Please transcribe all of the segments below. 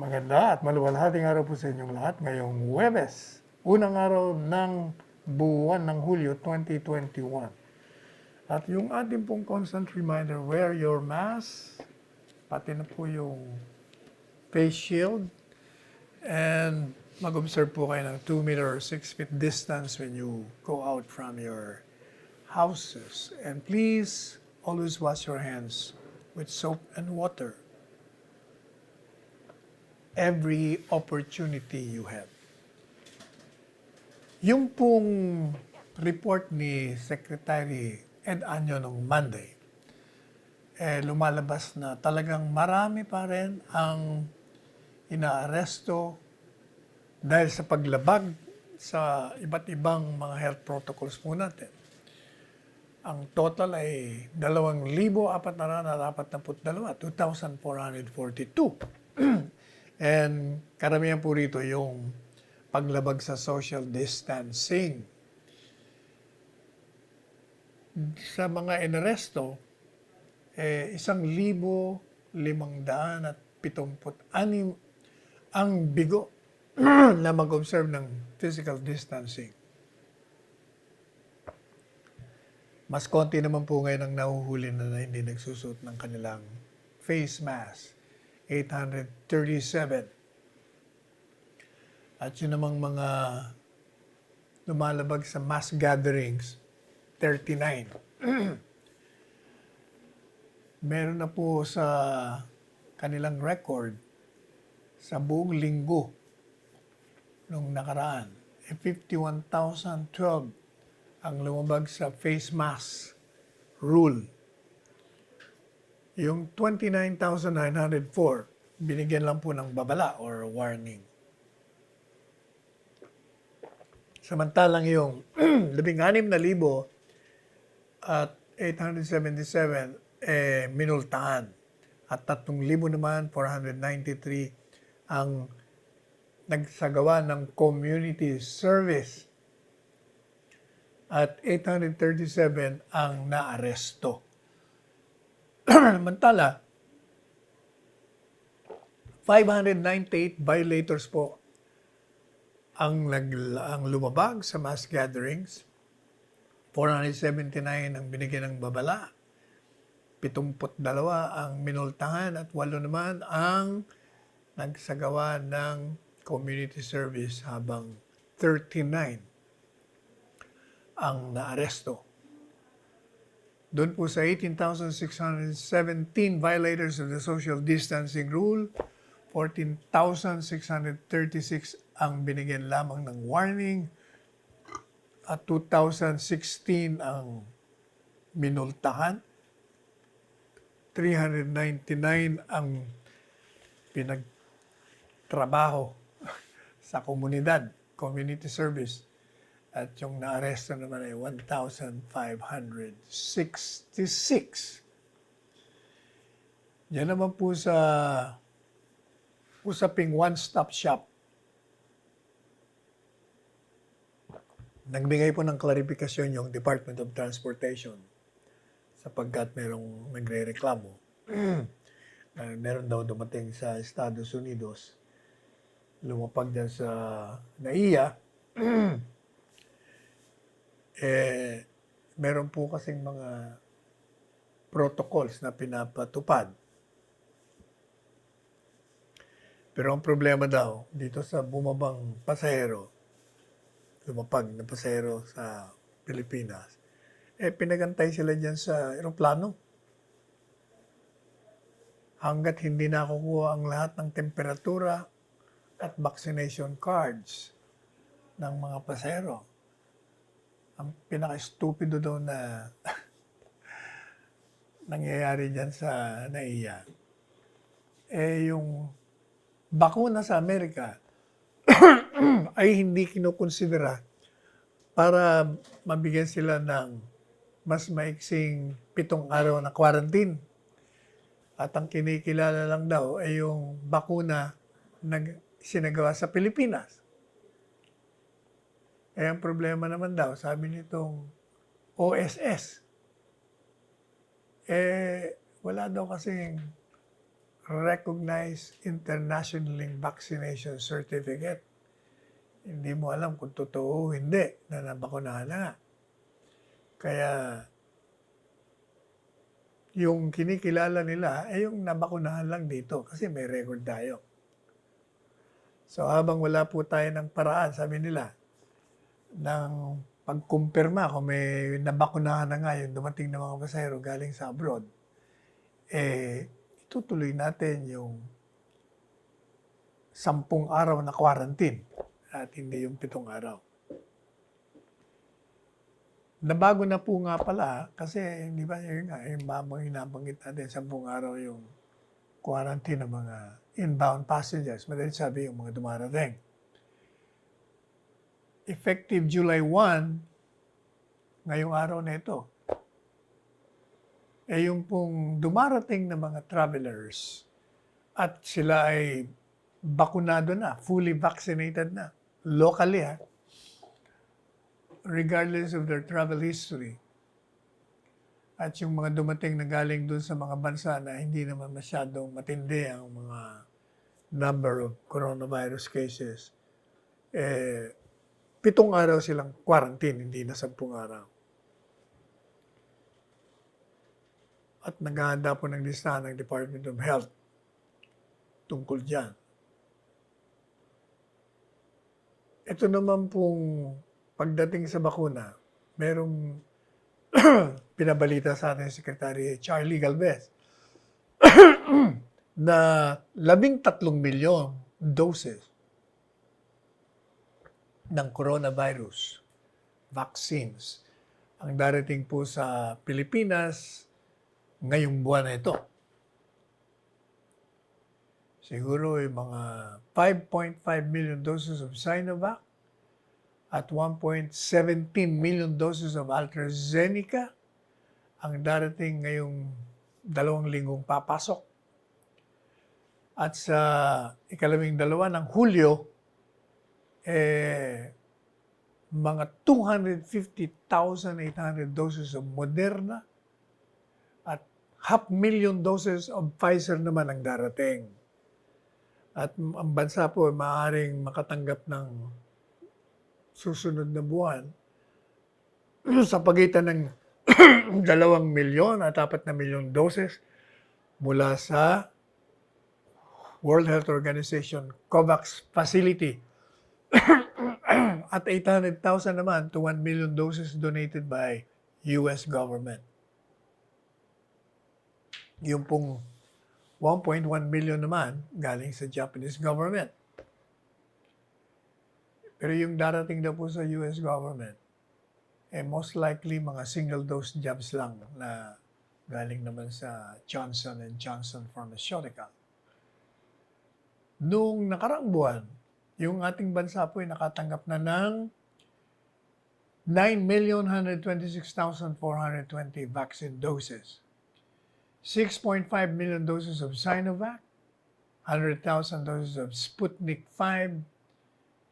Maganda at maluwalhating araw po sa inyong lahat ngayong Huwebes, unang araw ng buwan ng Hulyo 2021. At yung ating pong constant reminder, wear your mask, pati na po yung face shield, and mag-observe po kayo ng 2 meter or 6 feet distance when you go out from your houses. And please always wash your hands with soap and water every opportunity you have. Yung pong report ni Secretary Ed Año nung Monday, lumalabas na talagang marami pa rin ang inaaresto dahil sa paglabag sa iba't ibang mga health protocols po natin. Ang total ay 2,442. And karamihan po rito yung paglabag sa social distancing. Sa mga inaresto, 1,576 ang bigo na mag-observe ng physical distancing. Mas konti naman po ngayon ang nahuhuli na hindi nagsusuot ng kanilang face mask. 837. At yun namang mga lumalabag sa mass gatherings, 39. Meron na po sa kanilang record sa buong linggo nung nakaraan, 51,012 ang lumabag sa face mask rule. Yung 29,904, binigyan lang po ng babala or warning. Samantalang yung 16,000 at 877, minultahan. At 3,000 naman, 493 ang nagsagawa ng community service. At 837 ang naaresto. Samantala, 598 violators po ang lumabag sa mass gatherings. 479 ang binigyan ng babala. 72 ang minultahan at 8 naman ang nagsagawa ng community service habang 39 ang naaresto. Doon po sa 18,617 violators of the social distancing rule, 14,636 ang binigyan lamang ng warning at 2,016 ang minultahan. 399 ang pinagtrabaho sa komunidad, community service. At yung naaresto naman ay 1,566. Yan naman po sa usaping one-stop shop. Nagbigay po ng klarifikasyon yung Department of Transportation sapagkat merong nagre-reklamo na meron daw dumating sa Estados Unidos, lumapag dyan sa NAIA, meron po kasing mga protocols na pinapatupad. Pero ang problema daw, dito sa bumabang pasahero, lumapag na pasahero sa Pilipinas, pinagantay sila dyan sa eroplano. Hanggat hindi nakukuha ang lahat ng temperatura at vaccination cards ng mga pasahero. Ang pinaka-stupido daw na nangyayari dyan sa NAIA, yung bakuna sa Amerika ay hindi kinukonsidera para mabigyan sila ng mas maiksing 7 araw na quarantine. At ang kinikilala lang daw ay yung bakuna na sinagawa sa Pilipinas. Ang problema naman daw, sabi nitong OSS, wala daw kasing recognized internationally vaccination certificate. Hindi mo alam kung totoo o hindi na nabakunahan na nga. Kaya yung kinikilala nila ay yung nabakunahan lang dito kasi may record tayo. So habang wala po tayo ng paraan, sabi nila, ng pagkumpirma kung may nabakunahan na nga yung dumating na mga pasahero galing sa abroad, itutuloy natin yung 10 araw na quarantine at hindi yung 7 araw. Nabago na po nga pala kasi hindi ba yun nga, yung nabanggit natin 10 araw yung quarantine ng mga inbound passengers. Madali sabi yung mga dumarating. Effective July 1, ngayong araw na ito, yung pong dumarating na mga travelers at sila ay bakunado na, fully vaccinated na, locally regardless of their travel history. At yung mga dumating na galing dun sa mga bansa na hindi naman masyadong matindi ang mga number of coronavirus cases, 7 araw silang quarantine, hindi na 10 araw. At naghahanda po ng listahan ng Department of Health tungkol dyan. Ito naman pong pagdating sa bakuna, merong pinabalita sa atin Secretary Charlie Galvez na 13 milyon doses ng coronavirus vaccines ang darating po sa Pilipinas ngayong buwan na ito. Siguro yung mga 5.5 million doses of Sinovac at 1.17 million doses of AstraZeneca ang darating ngayong 2 linggong papasok. At sa ika-12 ng Hulyo, mga 250,800 doses of Moderna at 500,000 doses of Pfizer naman ang darating. At ang bansa po ay maaaring makatanggap ng susunod na buwan sa pagitan ng 2 milyon at 4 na milyong doses mula sa World Health Organization COVAX facility at 800,000 naman to 1 million doses donated by US government. Yung pong 1.1 million naman galing sa Japanese government. Pero yung darating daw po sa US government, most likely mga single-dose jabs lang na galing naman sa Johnson & Johnson Pharmaceutical. Noong nakaraang buwan, yung ating bansa po ay nakatanggap na ng 9,126,420 vaccine doses. 6.5 million doses of Sinovac, 100,000 doses of Sputnik 5,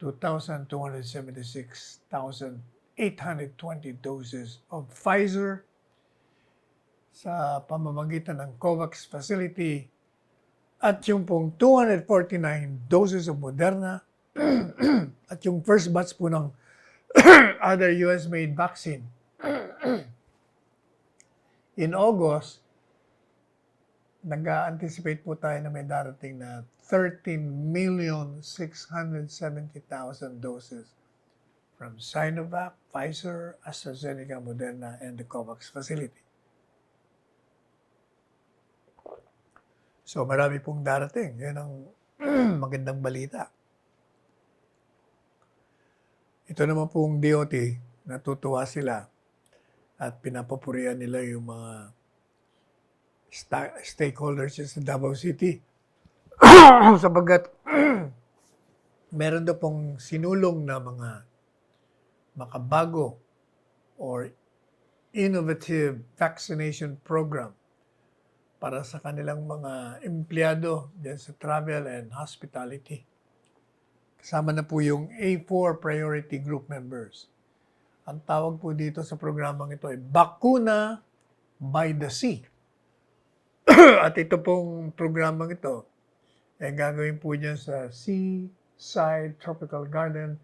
2,276,820 doses of Pfizer sa pamamagitan ng COVAX facility at yung pong 249 doses of Moderna at yung first batch po ng other US-made vaccine. In August, nag-anticipate po tayo na may darating na 13,670,000 doses from Sinovac, Pfizer, AstraZeneca, Moderna, and the COVAX facility. So marami pong darating. Yan ang magandang balita. Ito naman pong DOT, natutuwa sila at pinapapurihan nila yung mga stakeholders sa Davao City. Sabagat meron daw pong sinulong na mga makabago or innovative vaccination program para sa kanilang mga empleyado dyan sa travel and hospitality. Kasama na po yung A4 priority group members. Ang tawag po dito sa programang ito ay Bakuna by the Sea. At ito pong programang ito, gagawin po niya sa Seaside Tropical Garden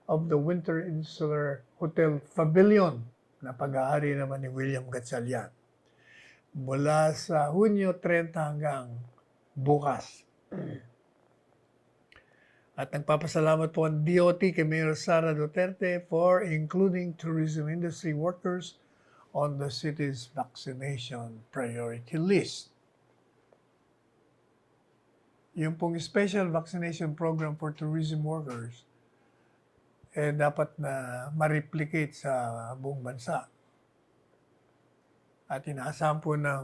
of the Winter Insular Hotel Pavilion na pag-aari naman ni William Gatchalian mula sa Hunyo 30 hanggang bukas. At nagpapasalamat po ang DOT kay Mayor Sara Duterte for including tourism industry workers on the city's vaccination priority list. Yung pong special vaccination program for tourism workers, dapat na ma-replicate sa buong bansa. At inaasahan po ng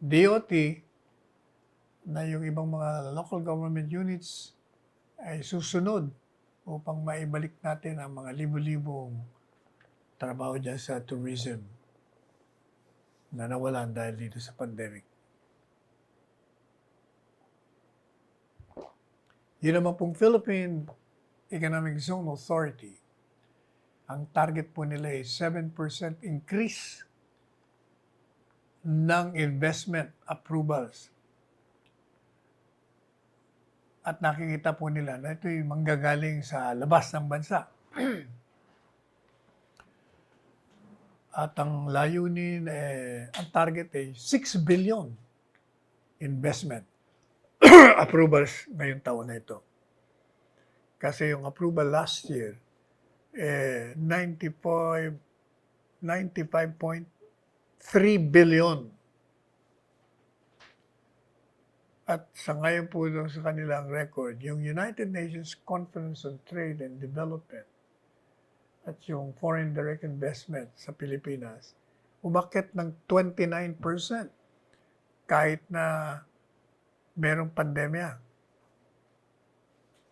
DOT na yung ibang mga local government units ay susunod upang maibalik natin ang mga libo-libong trabaho dyan sa tourism na nawalan dahil dito sa pandemic. Yun naman pong Philippine Economic Zone Authority, ang target po nila ay 7% increase ng investment approvals. At nakikita po nila na ito'y manggagaling sa labas ng bansa. At ang layunin, ang target ay 6 billion investment approvals ngayong taon na ito. Kasi yung approval last year, 95.3 billion. At sa ngayon po sa kanilang record, yung United Nations Conference on Trade and Development at yung Foreign Direct Investment sa Pilipinas, umakyat ng 29% kahit na merong pandemya.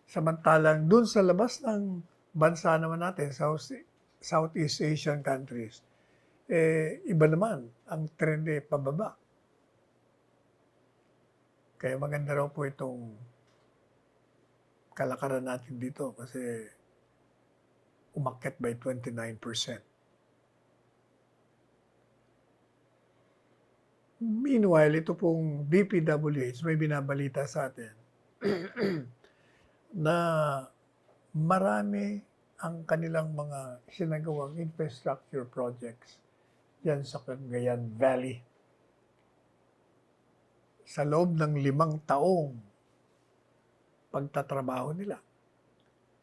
Samantalang dun sa labas ng bansa naman natin, Southeast Asian countries, iba naman ang trend pababa. Kaya maganda raw po itong kalakaran natin dito kasi umakyat by 29%. Meanwhile, ito pong DPWH may binabalita sa atin na marami ang kanilang mga sinagawang infrastructure projects yan sa Cagayan Valley. Sa loob ng 5 taong pagtatrabaho nila.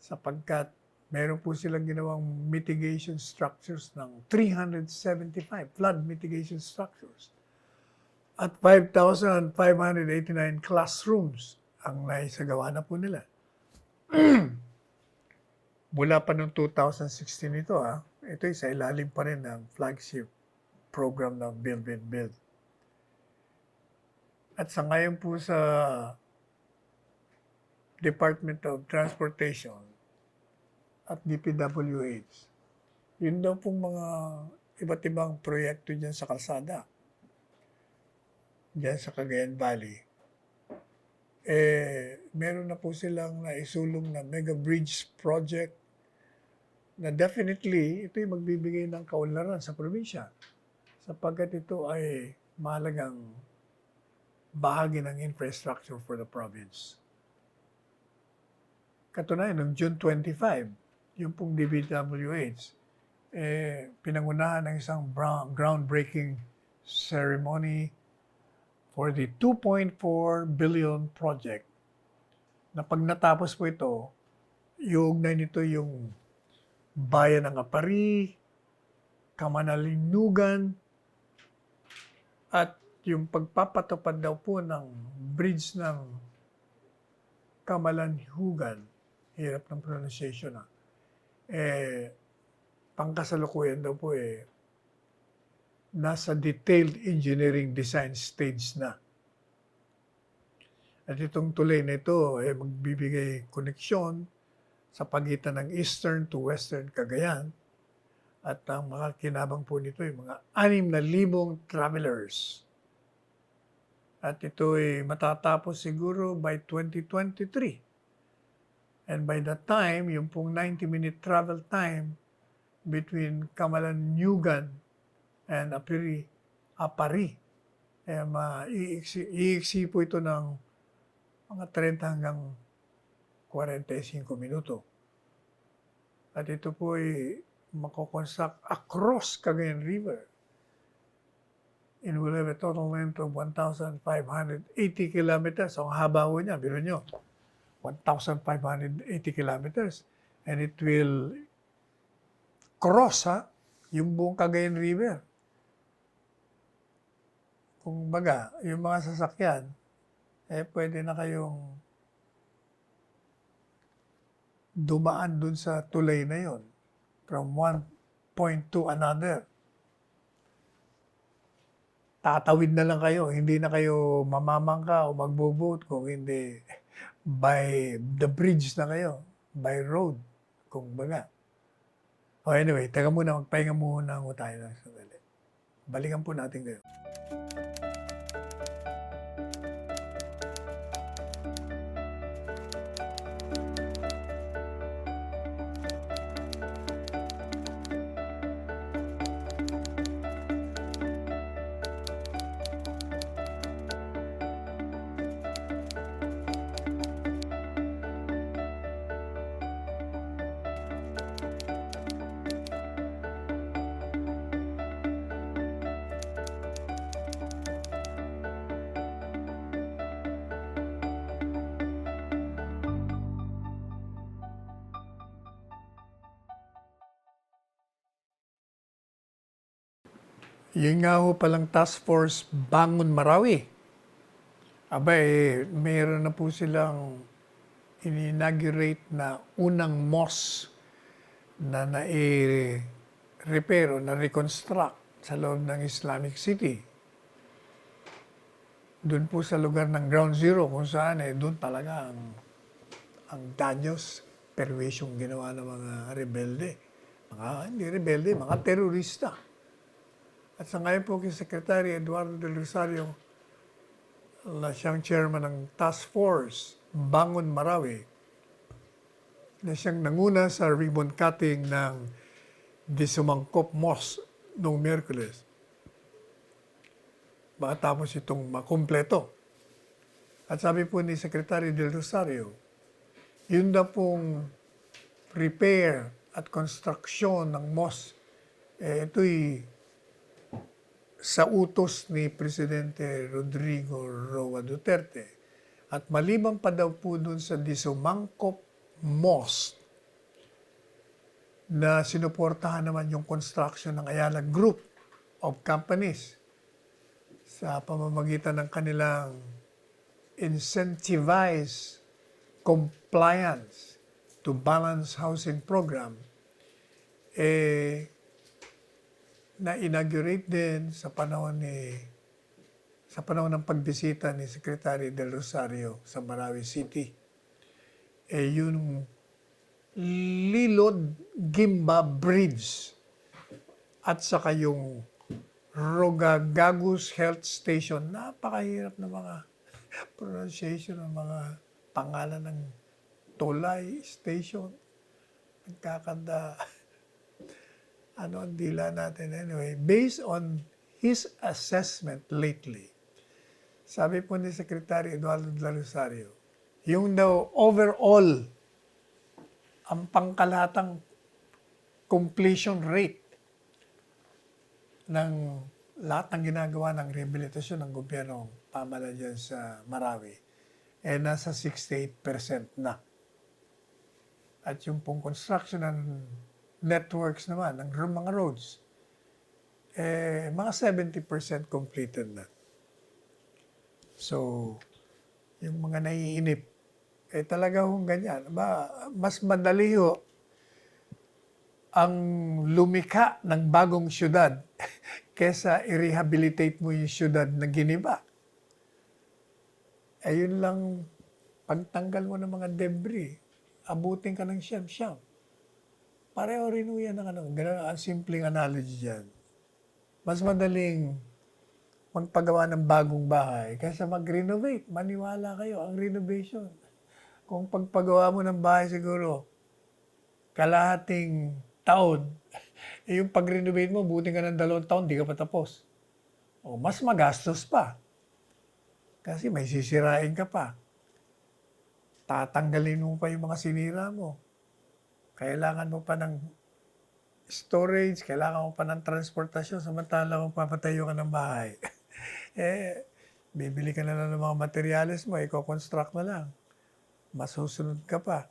Sapagkat meron po silang ginawang mitigation structures ng 375 flood mitigation structures at 5,589 classrooms ang naisagawa na po nila. Mula pa noong 2016 ito, ito sa ilalim pa rin ng flagship program ng Build and Build. At sa ngayon po sa Department of Transportation at DPWH, yun daw pong mga iba't ibang proyekto dyan sa kalsada, dyan sa Cagayan Valley, meron na po silang naisulong na mega bridge project na definitely ito'y magbibigay ng kaunlaran sa probinsya sapagkat ito ay mahalagang bahagi ng infrastructure for the province. Katunayan, noong June 25, yung pong DPWH, pinangunahan ng isang groundbreaking ceremony for the 2.4 billion project na pag natapos po ito, iugnay nito yung bayan ng Apari, Kamanalinugan, at yung pagpapatupad daw po ng bridge ng Kamalanhugan, hirap ng pronunciation pangkasalukuyan daw po nasa detailed engineering design stage na. At itong tulay na ito magbibigay koneksyon sa pagitan ng Eastern to Western Cagayan at ang mga kinabang po nito ay mga 6,000 travelers. At ito ay matatapos siguro by 2023. And by that time, yung pong 90-minute travel time between Kamalanyugan and Apari iiksi po ito ng mga 30 hanggang 45 minuto. At ito po ay makoconstruct across Cagayan River. It will have a total length of 1,580 kilometers. So, ang haba po niya, biro nyo, 1,580 kilometers. And it will cross, yung buong Cagayan River. Kung baga, yung mga sasakyan, pwede na kayong dumaan dun sa tulay na yon from one point to another. Tatawid na lang kayo, hindi na kayo mamamangka o magbo-boat kung hindi by the bridge na kayo, by road, kung baga. Anyway, taga muna, magpahinga muna tayo ng sandali. Balikan po natin kayo. Yun nga ho palang Task Force Bangon Marawi. Mayroon na po silang in-inaugurate na unang mosque na na-repair o na-reconstruct sa loob ng Islamic City. Doon po sa lugar ng Ground Zero kung saan doon talaga ang danyos, perwisyong ginawa ng mga rebelde. Hindi rebelde, mga terorista. At sa ngayon po kay Secretary Eduardo Del Rosario, na siyang chairman ng Task Force Bangon Marawi, na siyang nanguna sa ribbon cutting ng Disumangkop Mosque noong Miyerkules. Matapos itong makumpleto. At sabi po ni Secretary Del Rosario, yun na pong repair at construction ng mosque, ito'y sa utos ni Presidente Rodrigo Roa Duterte. At maliban pa daw po dun sa Disumangkop Mosque na sinuportahan naman yung construction ng Ayala Group of Companies sa pamamagitan ng kanilang incentivized compliance to Balanced Housing Program, na-inaugurate din sa panahon ng pagbisita ni Secretary Del Rosario sa Marawi City. Yung Lilod Gimba Bridge at saka yung Rogagagus Health Station. Napakahirap na mga pronunciation ng mga pangalan ng Tolay Station. Nagkakanda ang dila natin. Anyway, based on his assessment lately, sabi po ni Secretary Eduardo Del Rosario, yung daw overall, ang pangkalahatang completion rate ng lahat ng ginagawa ng rehabilitasyon ng gobyerno pamahala dyan sa Marawi, nasa 68% na. At yung pong construction ng networks naman, ng mga roads, mga 70% completed na. So, yung mga naiinip, talaga hong ganyan. Mas madali ang lumika ng bagong syudad kesa i-rehabilitate mo yung syudad na giniba. Yun lang, pagtanggal mo ng mga debris, abutin ka ng siyam-siyam. Pareho rin yan ng ganun, ang simpleng analogy dyan. Mas madaling magpagawa ng bagong bahay kaysa mag-renovate. Maniwala kayo, ang renovation. Kung pagpagawa mo ng bahay siguro, kalahating taon, yung pag-renovate mo, buti ka ng 2 taon, di ka pa tapos. o mas magastos pa. Kasi may sisirain ka pa. Tatanggalin mo pa yung mga sinira mo. Kailangan mo pa ng storage, kailangan mo pa ng transportasyon, samantalang magpapatayo ka ng bahay. Bibili ka na lang ng mga materyales mo, i-construct na lang. Masusunod ka pa.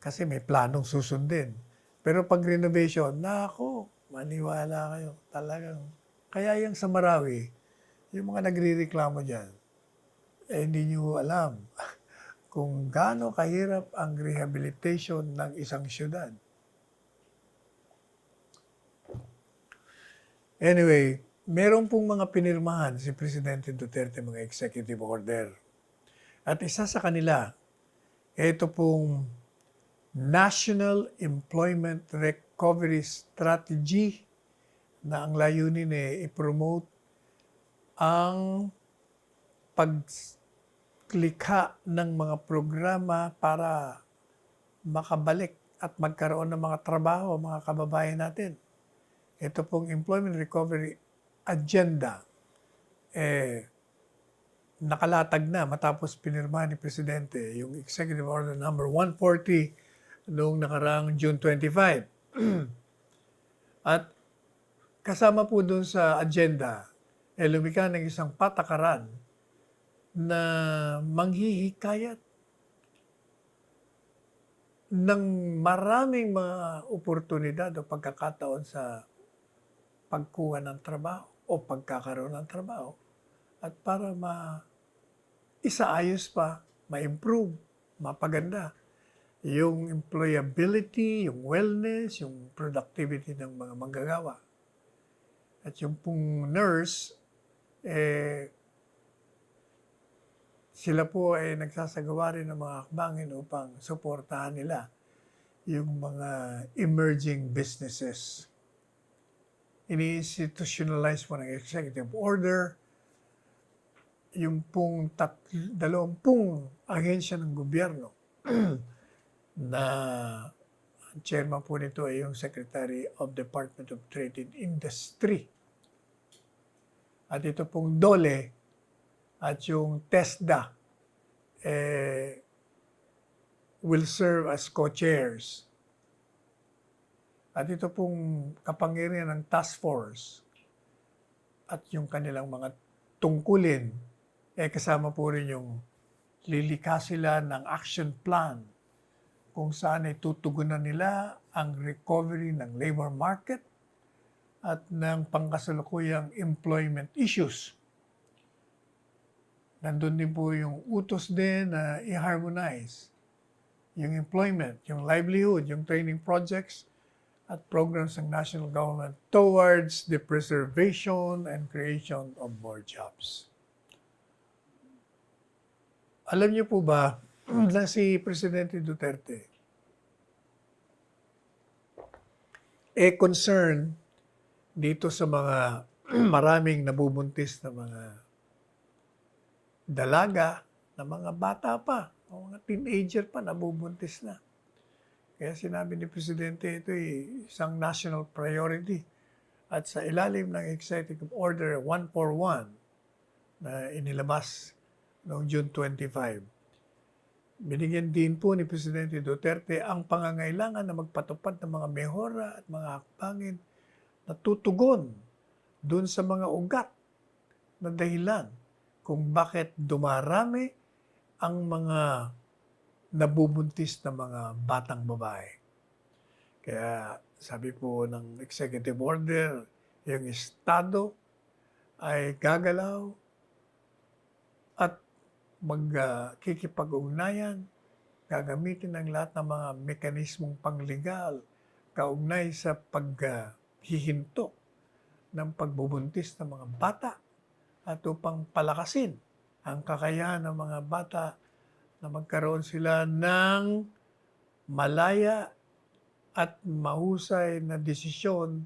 Kasi may planong susundin. Pero pag renovation, nako, maniwala kayo. Talagang, kaya yung sa Marawi, yung mga nagre-reklamo dyan, hindi nyo alam kung gaano kahirap ang rehabilitation ng isang syudad. Anyway, meron pong mga pinirmahan si Presidente Duterte, mga executive order. At isa sa kanila, ito pong National Employment Recovery Strategy na ang layunin i-promote ang paglikha ng mga programa para makabalik at magkaroon ng mga trabaho, mga kababayan natin. Ito pong Employment Recovery Agenda, nakalatag na matapos pinirma ni Presidente yung Executive Order number 140 noong nakaraang June 25. At kasama po doon sa agenda, lumikha ng isang patakaran na manghihikayat ng maraming mga oportunidad o pagkakataon sa pagkuha ng trabaho o pagkakaroon ng trabaho at para isaayos pa, ma-improve, mapaganda yung employability, yung wellness, yung productivity ng mga manggagawa. At yung pong nurse, sila po ay nagsasagawa rin ng mga hakbangin upang suportahan nila yung mga emerging businesses. Ini-institutionalize po ng executive order yung pong 20 ahensya ng gobyerno na ang chairman po nito ay yung Secretary of Department of Trade and Industry. At ito pong DOLE at yung TESDA will serve as co-chairs. At ito pong kapangyarihan ng task force at yung kanilang mga tungkulin, kasama po rin yung lilikha sila ng action plan kung saan ay tutugunan nila ang recovery ng labor market at ng pangkasalukuyang employment issues. Nandun din po yung utos din na i-harmonize yung employment, yung livelihood, yung training projects at programs ng national government towards the preservation and creation of more jobs. Alam niyo po ba na si Presidente Duterte concern dito sa mga maraming nabubuntis na mga dalaga, na mga bata pa, o mga teenager pa nabubuntis na. Kaya sinabi ni Presidente ito ay isang national priority. At sa ilalim ng Executive Order 141 na inilabas noong June 25, binigyan din po ni Presidente Duterte ang pangangailangan na magpatupad ng mga mehora at mga hakbangin na tutugon dun sa mga ugat na dahilan kung bakit dumarami ang mga nabubuntis na mga batang babae. Kaya sabi po ng executive order, yung Estado ay gagalaw at magkikipag-ugnayan, gagamitin ng lahat ng mga mekanismong panglegal kaugnay sa paghihinto ng pagbubuntis ng mga bata at upang palakasin ang kakayahan ng mga bata na magkaroon sila ng malaya at mahusay na desisyon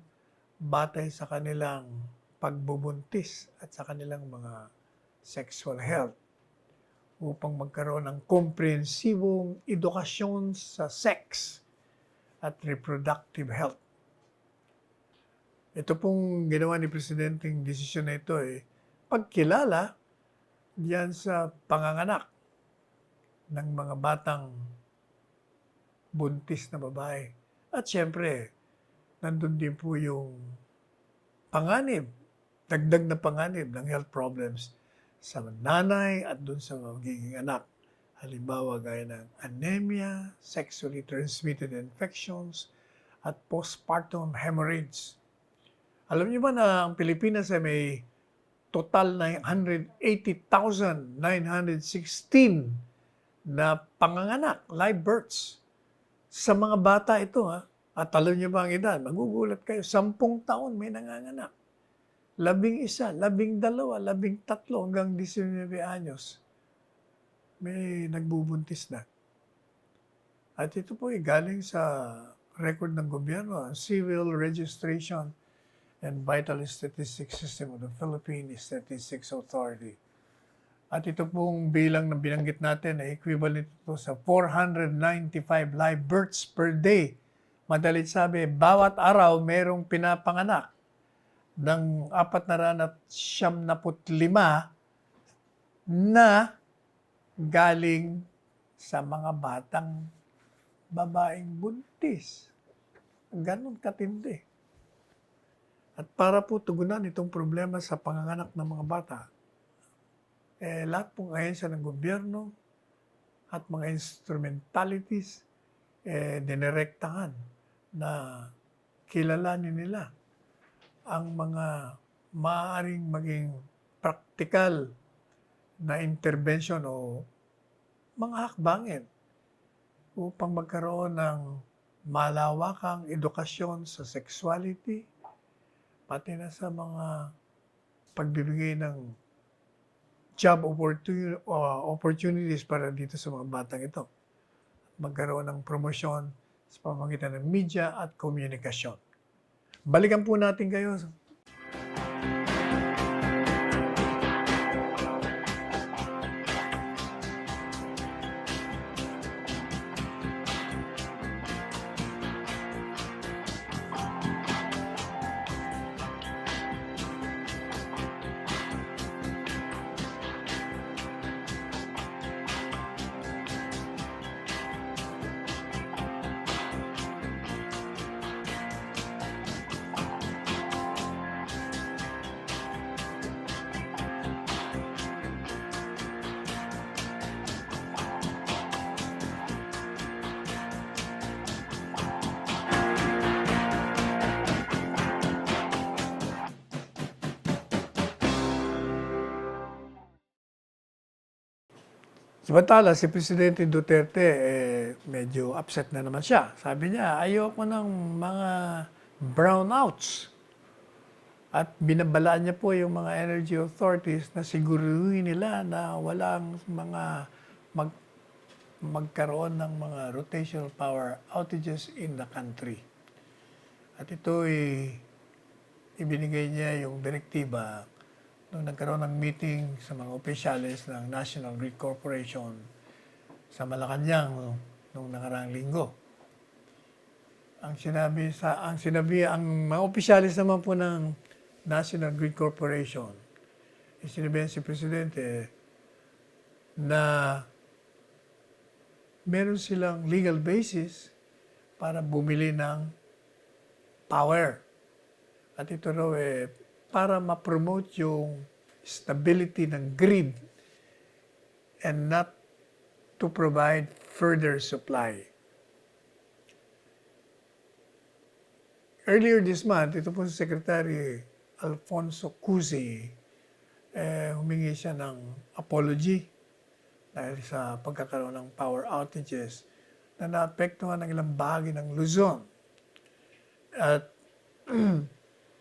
batay sa kanilang pagbubuntis at sa kanilang mga sexual health upang magkaroon ng komprehensibong edukasyon sa sex at reproductive health. Ito pong ginawa ni Presidenteng desisyon na ito pagkilala diyan sa panganganak ng mga batang buntis na babae. At siyempre, nandun din po yung panganib, dagdag na panganib ng health problems sa nanay at dun sa magiging anak. Halimbawa gaya ng anemia, sexually transmitted infections, at postpartum hemorrhage. Alam niyo ba na ang Pilipinas ay may total na 180,916 na panganganak, live births. Sa mga bata ito At alam niyo ba ang edad? Magugulat kayo, 10 taon may nanganganak. 11, 12, 13 hanggang 19 anyos may nagbubuntis na. At ito po galing sa record ng gobyerno, ang Civil Registration and Vital Statistics System of the Philippine Statistics Authority. At ito pong bilang na binanggit natin ay equivalent ito sa 495 live births per day. Madalit sabi, bawat araw mayroong pinapanganak ng 475 na galing sa mga batang babaeng buntis. Ganon katindi. At para po tugunan itong problema sa panganganak ng mga bata, lahat pong ahensya ng gobyerno at mga instrumentalities, dinirektahan na kilalanin nila ang mga maaaring maging practical na intervention o mga hakbangin upang magkaroon ng malawakang edukasyon sa sexuality, pati na sa mga pagbibigay ng job opportunities para dito sa mga batang ito. Magkaroon ng promosyon sa pamamagitan ng media at komunikasyon. Balikan po natin kayo. Samantala, si Presidente Duterte, medyo upset na naman siya. Sabi niya, ayoko ng mga brownouts. At binabalaan niya po yung mga energy authorities na siguruhin nila na walang mga magkaroon ng mga rotational power outages in the country. At ito ibinigay niya yung direktiba nung nagkaroon ng meeting sa mga opisyalis ng National Grid Corporation sa Malacanang nung nakaraang linggo. Ang mga opisyalis naman po ng National Grid Corporation, sinabihan si Presidente na meron silang legal basis para bumili ng power. At ito raw para ma-promote yung stability ng grid and not to provide further supply. Earlier this month, ito po si Secretary Alfonso Cusi, humingi siya ng apology dahil sa pagkakaroon ng power outages na naapektuhan ng ilang bahagi ng Luzon. At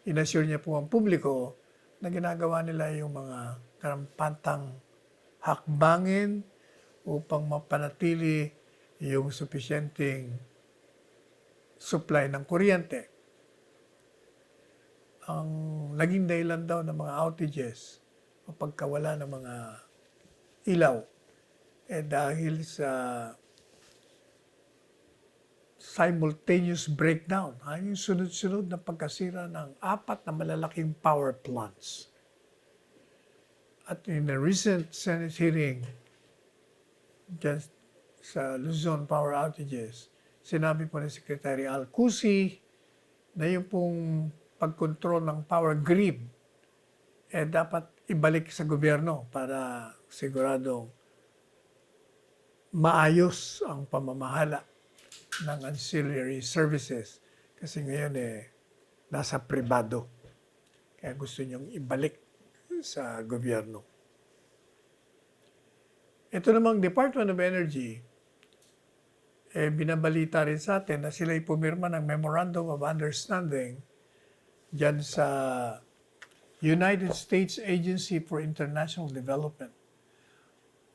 inassure niya po ang publiko na ginagawa nila yung mga karampatang hakbangin upang mapanatili yung sufisyenteng supply ng kuryente. Ang naging dahilan daw ng mga outages o pagkawala ng mga ilaw dahil sa simultaneous breakdown, yung sunod-sunod na pagkasira ng 4 na malalaking power plants. At in a recent Senate hearing, just sa Luzon power outages, sinabi po ni Secretary Alcusi na yung pong pagkontrol ng power grid dapat ibalik sa gobyerno para siguradong maayos ang pamamahala ng ancillary services. Kasi ngayon nasa pribado. Kaya gusto niyong ibalik sa gobyerno. Ito namang Department of Energy, binabalita rin sa atin na sila'y pumirma ng Memorandum of Understanding dyan sa United States Agency for International Development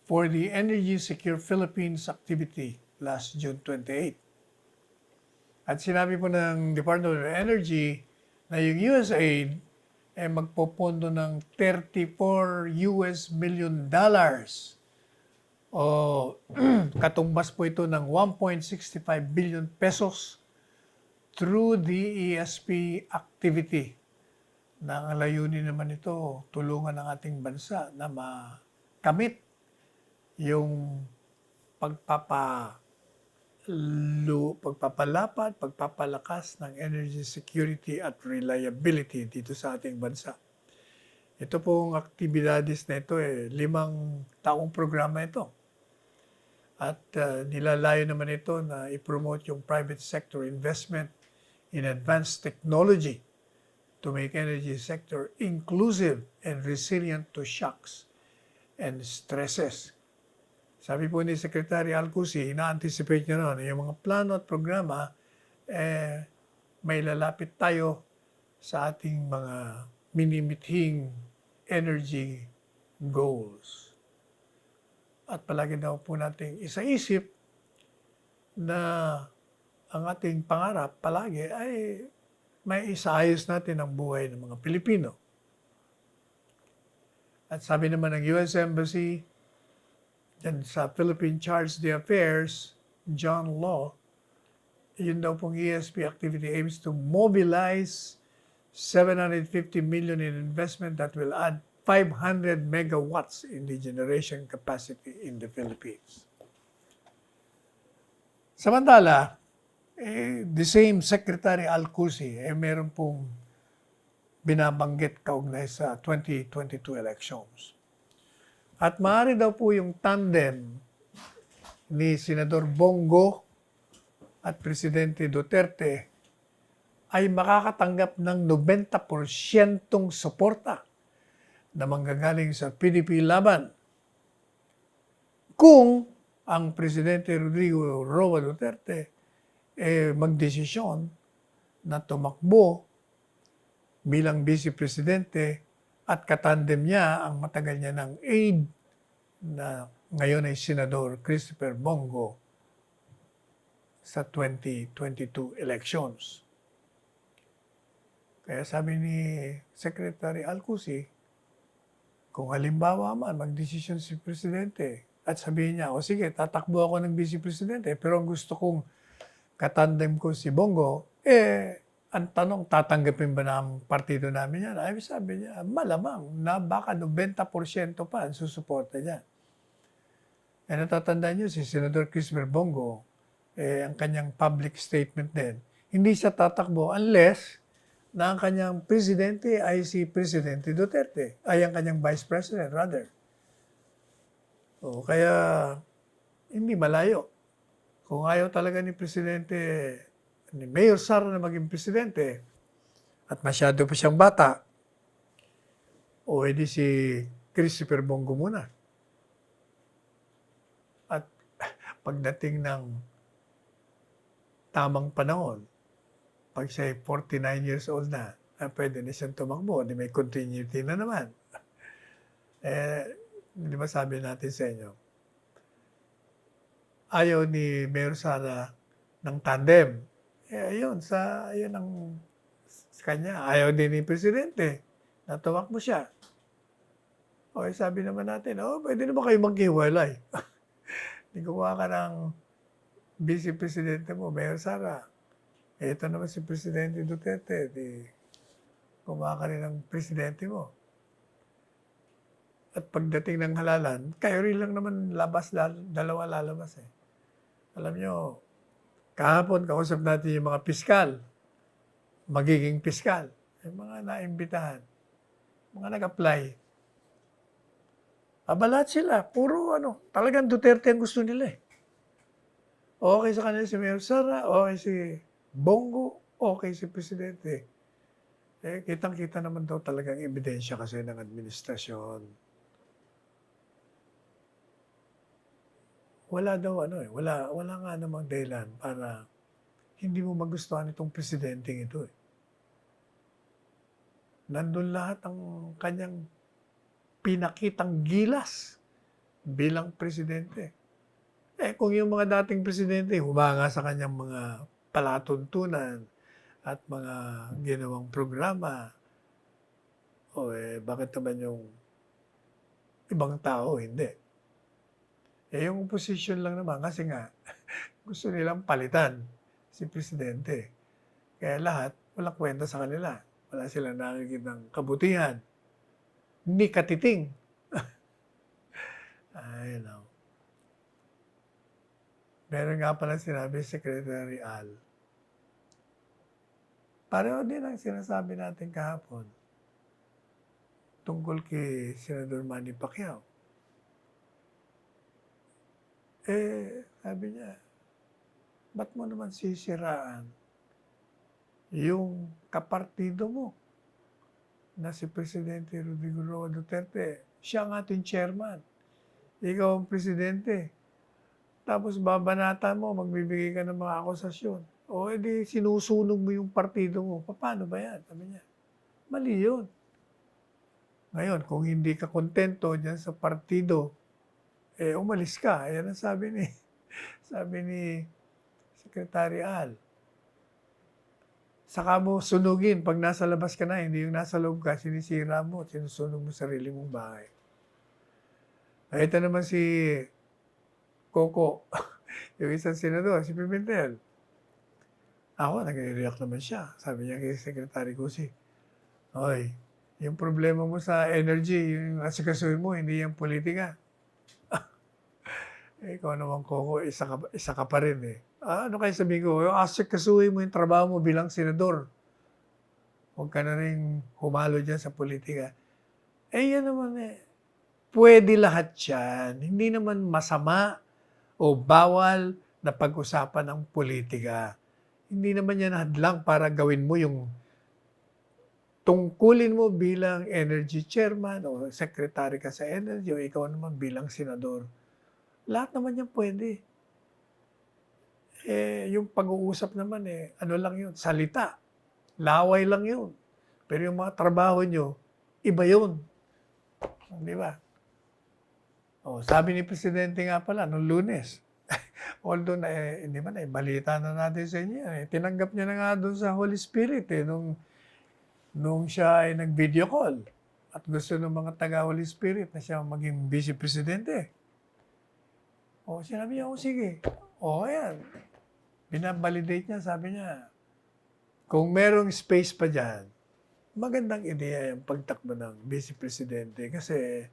for the Energy Secure Philippines activity last June 28. At sinabi po ng Department of Energy na yung USAID magpopondo ng $34 million o katumbas po ito ng 1.65 billion pesos through the ESP activity. Na ang layunin naman ito, tulungan ng ating bansa na makamit yung pagpapalapad, pagpapalakas ng energy security at reliability dito sa ating bansa. Ito pong aktibidades na ito 5 taong programa ito. At nilalayo naman ito na i-promote yung private sector investment in advanced technology to make energy sector inclusive and resilient to shocks and stresses. Sabi po ni Secretary Alcusi, ina-anticipate niya noon yung mga plano at programa, may lalapit tayo sa ating mga minimithing energy goals. At palagi daw po nating isaisip na ang ating pangarap palagi ay may isaayos natin ang buhay ng mga Pilipino. At sabi naman ng US Embassy, dyan sa Philippine Charge d'Affaires, John Law, yun daw pong ESP activity aims to mobilize 750 million in investment that will add 500 megawatts in the generation capacity in the Philippines. Samantala, the same Secretary Alcusi, meron pong binabanggit kaugnay sa 2022 elections. At maaari daw po yung tandem ni Senador Bongo at Presidente Duterte ay makakatanggap ng 90% suporta na manggagaling sa PDP Laban kung ang Presidente Rodrigo Roa Duterte magdesisyon na tumakbo bilang Vice Presidente at katandem niya ang matagal niya ng aide na ngayon ay Senador Christopher Bongo sa 2022 elections. Kaya sabi ni Secretary Alcusi, kung halimbawa man magdesisyon si Presidente at sabihin niya, o sige, tatakbo ako ng Vice Presidente, pero ang gusto kong katandem ko si Bongo, ang tanong, tatanggapin ba ng partido namin yan? Ay, sabi niya, malamang na baka 90% pa ang susuporta niya. Natatandaan niyo, si Senador Christopher Bongo, ang kanyang public statement din, hindi siya tatakbo unless na ang kanyang presidente ay si Presidente Duterte, ay ang kanyang vice president rather. Kaya, hindi malayo. Kung ayaw talaga ni Mayor Sara na maging presidente at masyado pa siyang bata, edi si Christopher Bongo muna. At pagdating ng tamang panahon, pag siya 49 years old na, pwede na siyang tumakbo, di may continuity na naman. Di ba sabi natin sa inyo, ayaw ni Mayor Sara ng tandem. Ayun ang sa kanya. Ayaw din ni Presidente na tumakbo siya. Sabi naman natin, pwede naman kayo maghiwalay. Gumawa ka ng Vice Presidente mo, Mayor Sara. Ito naman si Presidente Duterte, kumakain ng presidente mo. At pagdating ng halalan, kayo rin lang naman dalawa lalabas eh. Alam nyo, kahapon kausap natin yung mga piskal, magiging piskal, yung mga naimbitahan, mga nag-apply. Lahat sila, puro talagang Duterte ang gusto nila eh. Okay sa kanila si Mayor Sara, okay si Bongo, okay si Presidente. Kitang-kita naman daw talagang ebidensya kasi ng administrasyon. Wala daw wala nga namang dahilan para hindi mo magustuhan itong presidenteng ito eh. Nandun lahat ang kanyang pinakitang gilas bilang presidente. Kung yung mga dating presidente humanga sa kanyang mga palatuntunan at mga ginawang programa, bakit naman yung ibang tao hindi? Yung opposition lang naman kasi nga gusto nilang palitan si presidente. Kaya lahat walang kwenta sa kanila. Wala silang nakikitang kabutihan. Ni katiting. Ay, no. Meron nga pala sinabi Secretary Al. Pareho din ang sinasabi natin kahapon tungkol kay Senador Manny Pacquiao. Sabi niya, ba't mo naman sisiraan yung kapartido mo na si Presidente Rodrigo Roa Duterte? Siya ang ating chairman. Ikaw ang presidente. Tapos babanata mo, magbibigay ka ng mga akusasyon. Edi sinusunog mo yung partido mo. Paano ba yan? Sabi niya, mali yun. Ngayon, kung hindi ka kontento dyan sa partido, umalis ka. Ayan ang sabi ni Secretary Al. Saka mo sunugin. Pag nasa labas ka na, hindi yung nasa loob ka, sinisira mo, sinusunog mo sarili mong bahay. Ito naman si Coco, yung isang senador, si Pimentel. Ako, nag-react naman siya. Sabi niya kay Secretary Cusi, oy, yung problema mo sa energy, yung asikasuhin mo, hindi yung politika. Ikaw naman, Coco, isa ka pa rin eh. Ano kayo sabihin ko? Asikasuhin mo yung trabaho mo bilang senador. Huwag ka na rin humalo dyan sa politika. Yan naman eh. Pwede lahat yan. Hindi naman masama o bawal na pag-usapan ang politika. Hindi naman yan hadlang para gawin mo yung tungkulin mo bilang energy chairman o secretary ka sa energy o ikaw naman bilang senador. Lahat naman yan pwede. Yung pag-uusap naman ano lang yun, salita. Laway lang yun. Pero yung mga trabaho nyo, iba yun. Di ba? Sabi ni Presidente nga pala, nung Lunes, although hindi man balita na natin sa inyo, tinanggap niya na nga doon sa Holy Spirit nung siya ay nag-video call at gusto ng mga taga-Holy Spirit na siya maging Vice Presidente. Sinabi niya, sige. Ayan. Binabalidate niya, sabi niya, kung merong space pa dyan, magandang ideya yung pagtakbo ng Vice Presidente kasi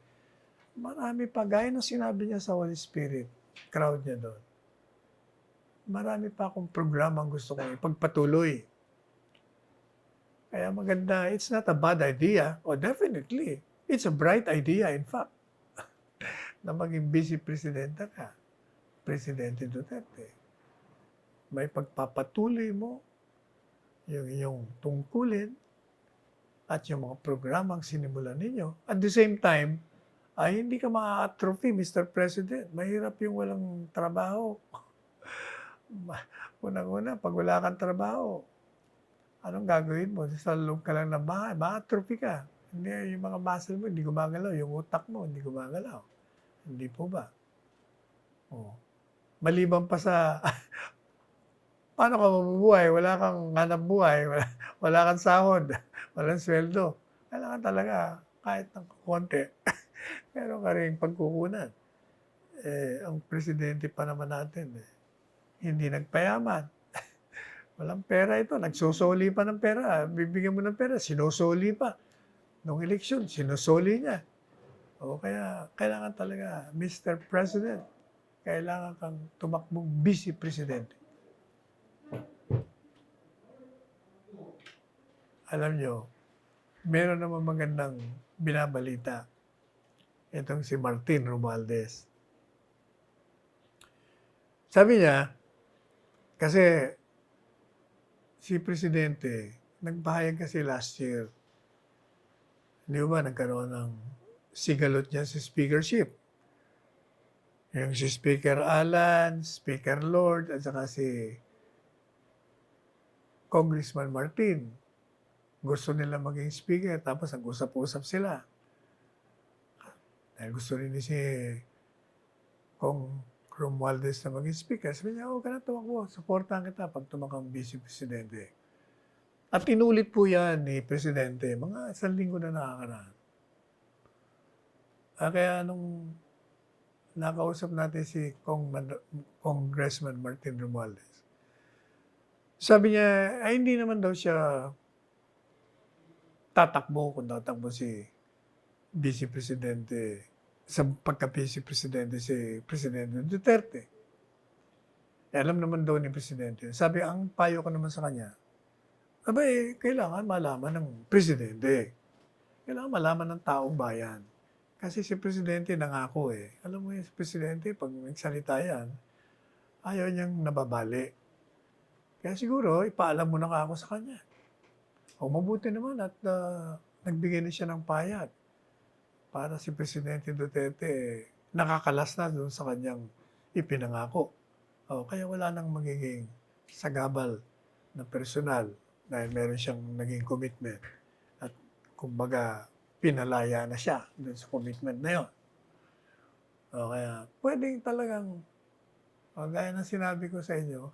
marami pa, gaya ng sinabi niya sa Holy Spirit, crowd niya doon. Marami pa akong programang gusto kong ipagpatuloy. Kaya maganda, it's not a bad idea. Definitely, it's a bright idea, in fact, na maging Vice Presidente ka, Presidente Duterte. May pagpapatuloy mo yung iyong tungkulin at yung mga programang sinimulan ninyo. At the same time, hindi ka ma-atrophy, Mr. President. Mahirap yung walang trabaho. Unang-una, pag wala kang trabaho, anong gagawin mo? Sa loob ka lang ng bahay, ma-atrophy ka. Hindi, yung mga muscle mo, hindi gumagalaw. Yung utak mo, hindi gumagalaw. Hindi po ba? Maliban pa sa, paano ka mabubuhay? Wala kang hanap buhay, wala kang sahod, walang sweldo. Kailangan talaga, kahit ng konti, meron ka rin pagkukunan. Ang presidente pa naman natin, hindi nagpayaman. Walang pera ito, nagsusoli pa ng pera. Bibigyan mo ng pera, sinusoli pa. Nung eleksyon, sinusoli niya. O kaya, kailangan talaga, Mr. President, kailangan kang tumakbong vice presidente. Alam nyo, meron naman magandang binabalita. Itong si Martin Romualdez. Sabi niya, kasi si Presidente, nagpahayag kasi last year, di ba, nagkaroon ng sigalot niya sa speakership. Yung si Speaker Alan, Speaker Lord, at saka si Congressman Martin. Gusto nila maging speaker, tapos nag-usap-usap sila. Dahil gusto rin ni si Kong Romualdez na maging speaker. Sabi niya, ka na tumakbo, supportahan kita pag tumakang vice presidente. At inulit po yan ni Presidente, mga 1 linggo na nakakaraan. Kaya nung nakausap natin si Congressman Martin Romualdez, sabi niya, ay hindi naman daw siya tatakbo kung tatakbo si Vice Presidente sa pagka-Vice Presidente si Presidente Duterte. Alam naman daw ni Presidente. Sabi, ang payo ko naman sa kanya, kailangan malaman ng Presidente. Kailangan malaman ng taong bayan. Kasi si Presidente nangako eh. Alam mo yung si Presidente, pag nagsalita yan, ayaw niyang nababali. Kaya siguro, ipaalam mo na ako sa kanya. O mabuti naman at nagbigay na siya ng payag para si Presidente Duterte nakakalas na doon sa kanyang ipinangako. Kaya wala nang magiging sagabal na personal dahil meron siyang naging commitment at kumbaga pinalaya na siya doon sa commitment na yun. Kaya pwedeng talagang, gaya ng sinabi ko sa inyo,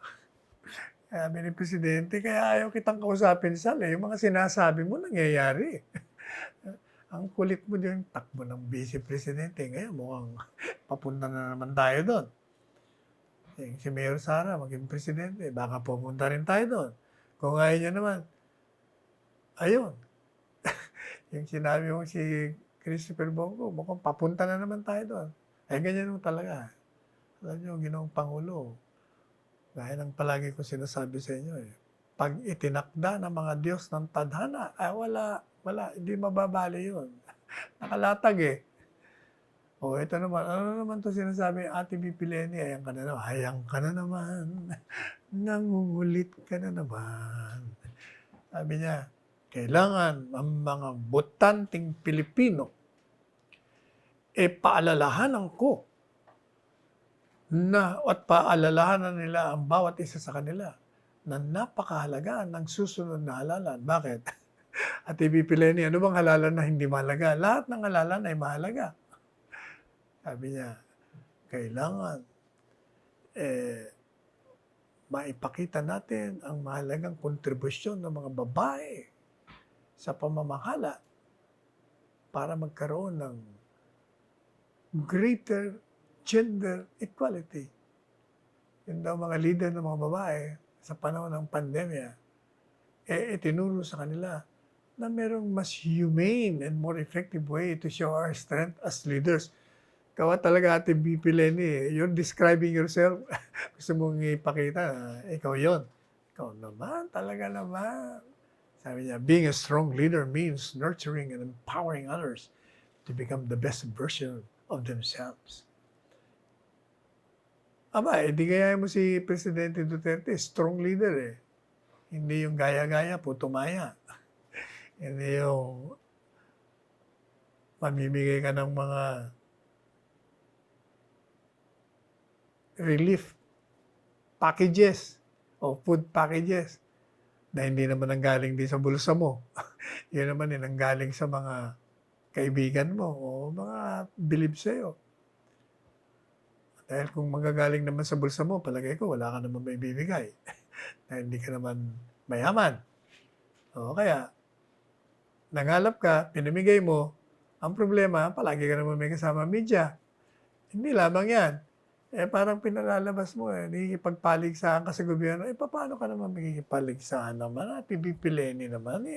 sabi ni Presidente, kaya ayaw kitang kausapin, Sal, yung mga sinasabi mo nangyayari. Ang kulit mo din, takbo ng Vice Presidente. Ngayon, mukhang papunta na naman tayo doon. Si Mayor Sara, maging Presidente, baka pumunta rin tayo doon. Kung ayaw niya naman, ayun. Yung sinabi mo si Christopher Bongo, mukhang papunta na naman tayo doon. Ay, ganyan mo talaga. Alam niyo, Ginoong Pangulo, gaya ng palagi ko sinasabi sa inyo, pag itinakda ng mga Diyos ng tadhana, wala, hindi mababali yun. Nakalatag ito naman, ano naman to sinasabi, Ate BP Leni, hayang ka na naman, nangungulit ka na naman. Sabi niya, kailangan ang mga botanting Pilipino, paalalahanan ko at paalalahanan nila ang bawat isa sa kanila na napakahalaga ng susunod na halalan. Bakit? At BP Leni, ano bang halalan na hindi mahalaga? Lahat ng halalan ay mahalaga. Sabi niya, kailangan maipakita natin ang mahalagang kontribusyon ng mga babae sa pamamahala para magkaroon ng greater gender equality. Yun daw mga leader ng mga babae sa panahon ng pandemya, itinuro sa kanila na merong mas humane and more effective way to show our strength as leaders. Kawa talaga Ate BP Leni, you're describing yourself. Gusto mong ipakita na ikaw yon. Ikaw naman, talaga naman. Sabi niya, being a strong leader means nurturing and empowering others to become the best version of themselves. Di kaya mo si Presidente Duterte, strong leader Hindi yung gaya-gaya, putumaya. Hindi yung mamimigay ka ng mga relief packages o food packages na hindi naman nanggaling din sa bulsa mo. Yun naman nanggaling sa mga kaibigan mo o mga bilib sa'yo. Dahil kung magagaling naman sa bulsa mo, palagay ko wala ka naman may bibigay. Dahil hindi ka naman mayaman. Kaya, nangalap ka, pinamigay mo, ang problema, palagi ka naman may kasama media. Hindi lamang yan. Parang pinalalabas mo nakikipagpaligsahan ka sa gobyerno, papaano ka naman makikipagpaligsahan naman at pipipileni naman,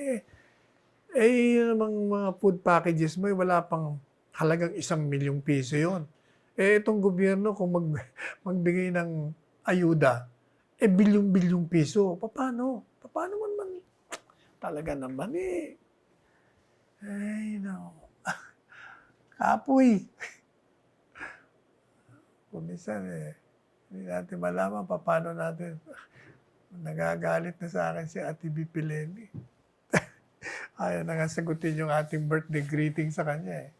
yun namang mga food packages mo, wala pang halagang ₱1,000,000 yun. Itong gobyerno kung magbigay ng ayuda, bilyong-bilyong piso, papaano? Papaano mo naman talaga naman, ay naku, kapoy. Kung minsan, hindi natin malaman papaano natin nagagalit na sa akin si Ate BP Leni. Ayaw na nga sagutin yung ating birthday greeting sa kanya,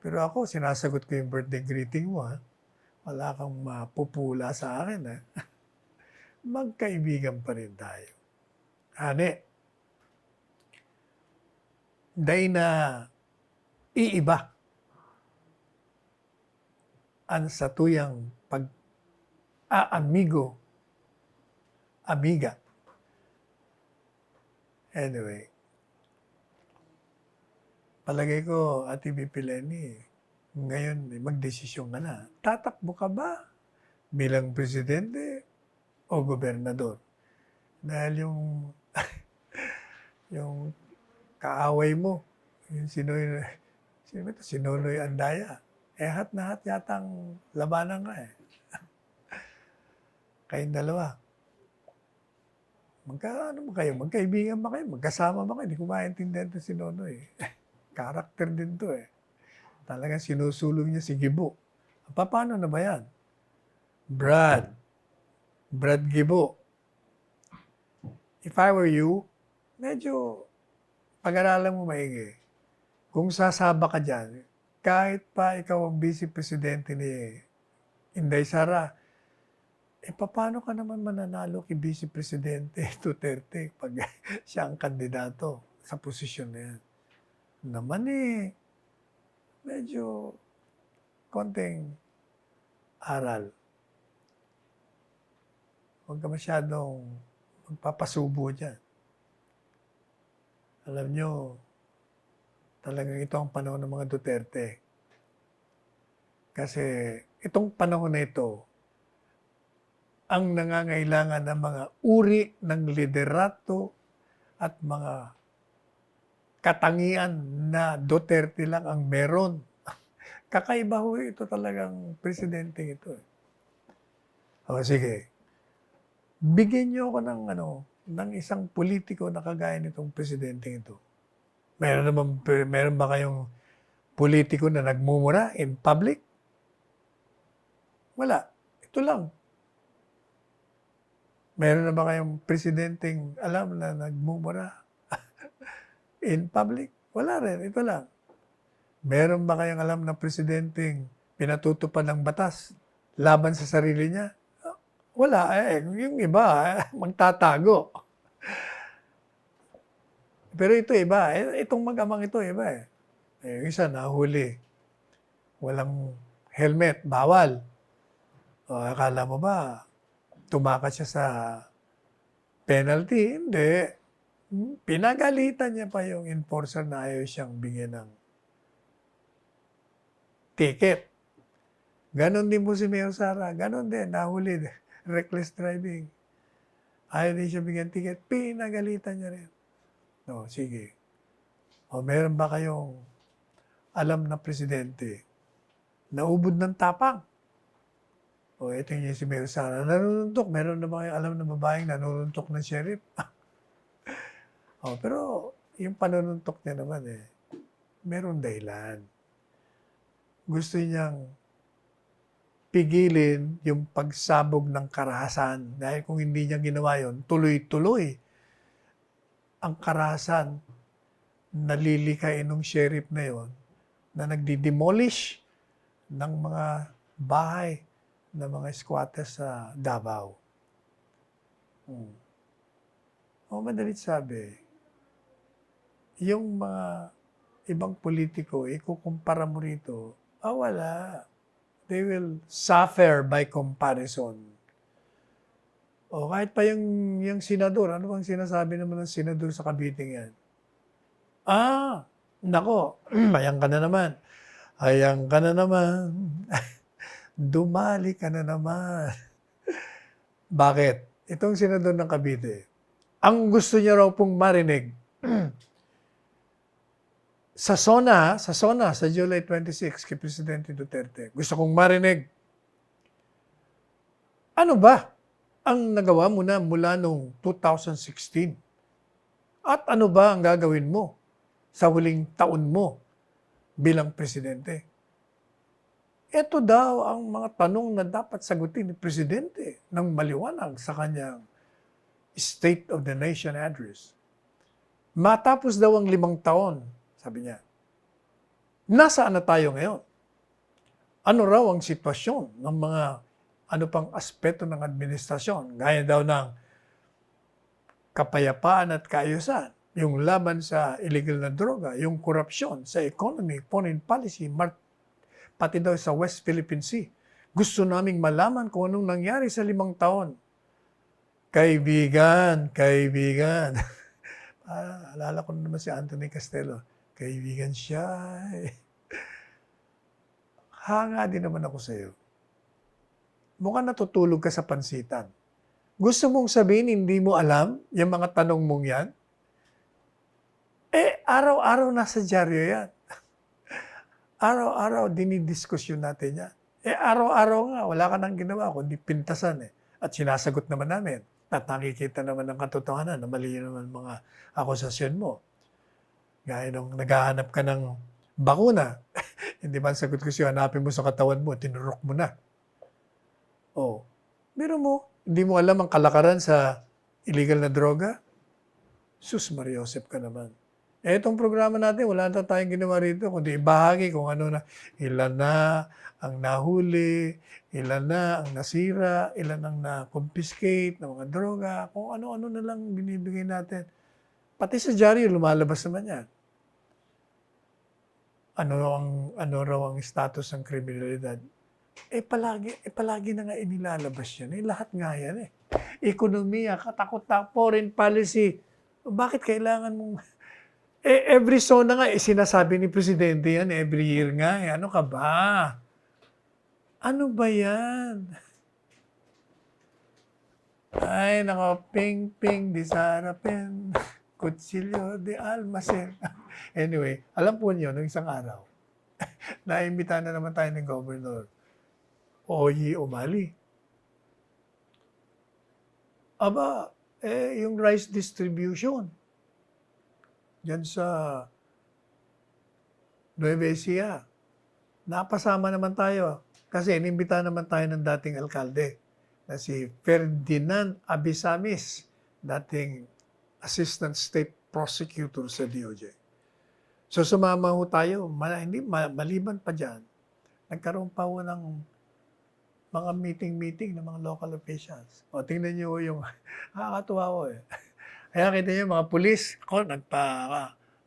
Pero ako, sinasagot ko yung birthday greeting mo, Wala kang mapupula sa akin, Magkaibigan pa rin tayo. Ani, dahil na iiba ang satuyang pag-aamigo, amiga. Anyway, palagay ko, Ate BP Leni, ngayon magdesisyon ka na. Tatakbo ka ba bilang presidente o gobernador? Dahil yung kaaway mo, yung si Nonoy Andaya, hat na hat yatang labanan ka Kayong dalawa. Magkaibigan ba kayo? Magkasama ba kayo? Hindi ko maintindihan ito si Nonoy. Karakter din to Talagang sinusulong niya si Gibo. Paano na ba yan? Brad Gibo. If I were you, medyo pag-aralan mo maigi. Kung sasaba ka dyan, kahit pa ikaw ang vice presidente ni Inday Sara, paano ka naman mananalo kay vice presidente Duterte pag siya ang kandidato sa posisyon na yan? Naman medyo konting aral. Huwag ka masyadong magpapasubo dyan. Alam nyo, talagang ito ang panahon ng mga Duterte. Kasi itong panahon na ito, ang nangangailangan ng mga uri ng liderato at mga katangian na Duterte lang ang meron. Kakaiba ho ito talagang presidente ito. O sige, bigyan niyo ako ng isang politiko na kagaya nitong presidente ito. Meron ba kayong politiko na nagmumura in public? Wala. Ito lang. Meron na ba kayong presidenteng alam na nagmumura in public? Wala rin. Ito lang. Meron ba kayong alam na presidenteng pinatutupad ng batas laban sa sarili niya? Wala. Yung iba, magtatago. Pero ito iba. Itong mag-amang ito iba Yung isa nahuli. Walang helmet. Bawal. O, akala mo ba tumakas siya sa penalty? Hindi. Pinagalitan niya pa yung enforcer na ayaw siyang bigyan ng ticket. Ganon din po si Mayor Sara. Ganon din. Nahuli. Reckless driving. Ayaw din siya bigyan ticket. Pinagalitan niya rin. No, sige. O meron ba kayong alam na presidente naubod ng tapang? O ito yung si Mayor Sara. Nanununtok. Meron na ba kayong alam na babaeng nanununtok ng sheriff? Pero yung panununtok niya naman meron dahilan. Gusto niyang pigilin yung pagsabog ng karahasan. Dahil kung hindi niya ginawa yun, tuloy-tuloy ang karahasan nalilikain ng sheriff na yon na nagdi-demolish ng mga bahay ng mga squatters sa Davao. Madalit sabi, yung mga ibang politiko, ikukumpara mo rito, wala. They will suffer by comparison. O kahit pa yung senador, ano bang sinasabi naman ng senador sa Cavite yan? Nako, ayan ka na naman. dumali ka na naman. Bakit? Itong senador ng Cavite, ang gusto niya raw pong marinig, sa July 26 kay Presidente Duterte, gusto kong marinig, ano ba ang nagawa mo na mula noong 2016? At ano ba ang gagawin mo sa huling taon mo bilang presidente? Ito daw ang mga tanong na dapat sagutin ni Presidente ng maliwanag sa kanyang State of the Nation Address. Matapos daw ang 5 taon, sabi niya, nasaan na tayo ngayon? Ano raw ang sitwasyon ng mga ano pang aspeto ng administrasyon, gaya daw ng kapayapaan at kaayusan, yung laban sa illegal na droga, yung korupsyon sa economy, foreign policy, pati daw sa West Philippine Sea. Gusto naming malaman kung anong nangyari sa 5 taon. Kaibigan. Alala ko naman si Anthony Castelo. Kaibigan siya. Hanga din naman ako sa iyo. Mukhang natutulog ka sa pansitan. Gusto mong sabihin hindi mo alam yung mga tanong mong yan? Araw-araw nasa dyaryo yan. Araw-araw dinidiskusyon natin yan. Araw-araw nga, wala ka nang ginawa kundi pintasan At sinasagot naman namin. At nakikita naman ng katotohanan na mali naman mga akusasyon mo. Gaya nung naghahanap ka ng bakuna. Hindi ba ang sagot ko siya, hanapin mo sa katawan mo, tinurok mo na. Biro mo, hindi mo alam ang kalakaran sa illegal na droga? Sus Mariosep ka naman. Itong programa natin, wala na tayong ginawa rito, kundi ibahagi kung ano na, ilan na ang nahuli, ilan na ang nasira, ilan ang na-confiscate ng mga droga, kung ano-ano na lang binibigay natin. Pati sa dyaryo, lumalabas naman yan. Ano raw ang status ng kriminalidad? Palagi na nga inilalabas yan. Lahat nga yan Ekonomiya, katakot-takot, foreign policy. Bakit kailangan mong... every zona nga, sinasabi ni Presidente yan, every year nga. Ano ka ba? Ano ba yan? Ay, nako, ping-ping, di sarapin, kutsilyo, di almasen. Anyway, alam po niyo, nung isang araw, naimbita na naman tayo ng Governor Oyi Umali. Aba, yung rice distribution, diyan sa Nueva Ecija, napasama naman tayo. Kasi inimbita naman tayo ng dating alkalde na si Ferdinand Abisamis, dating Assistant State Prosecutor sa DOJ. So sumama ho tayo, maliban pa dyan, nagkaroon pa ho ng mga meeting ng mga local officials. Tingnan niyo yung, nakakatuwa ko Kaya kita niyo mga pulis,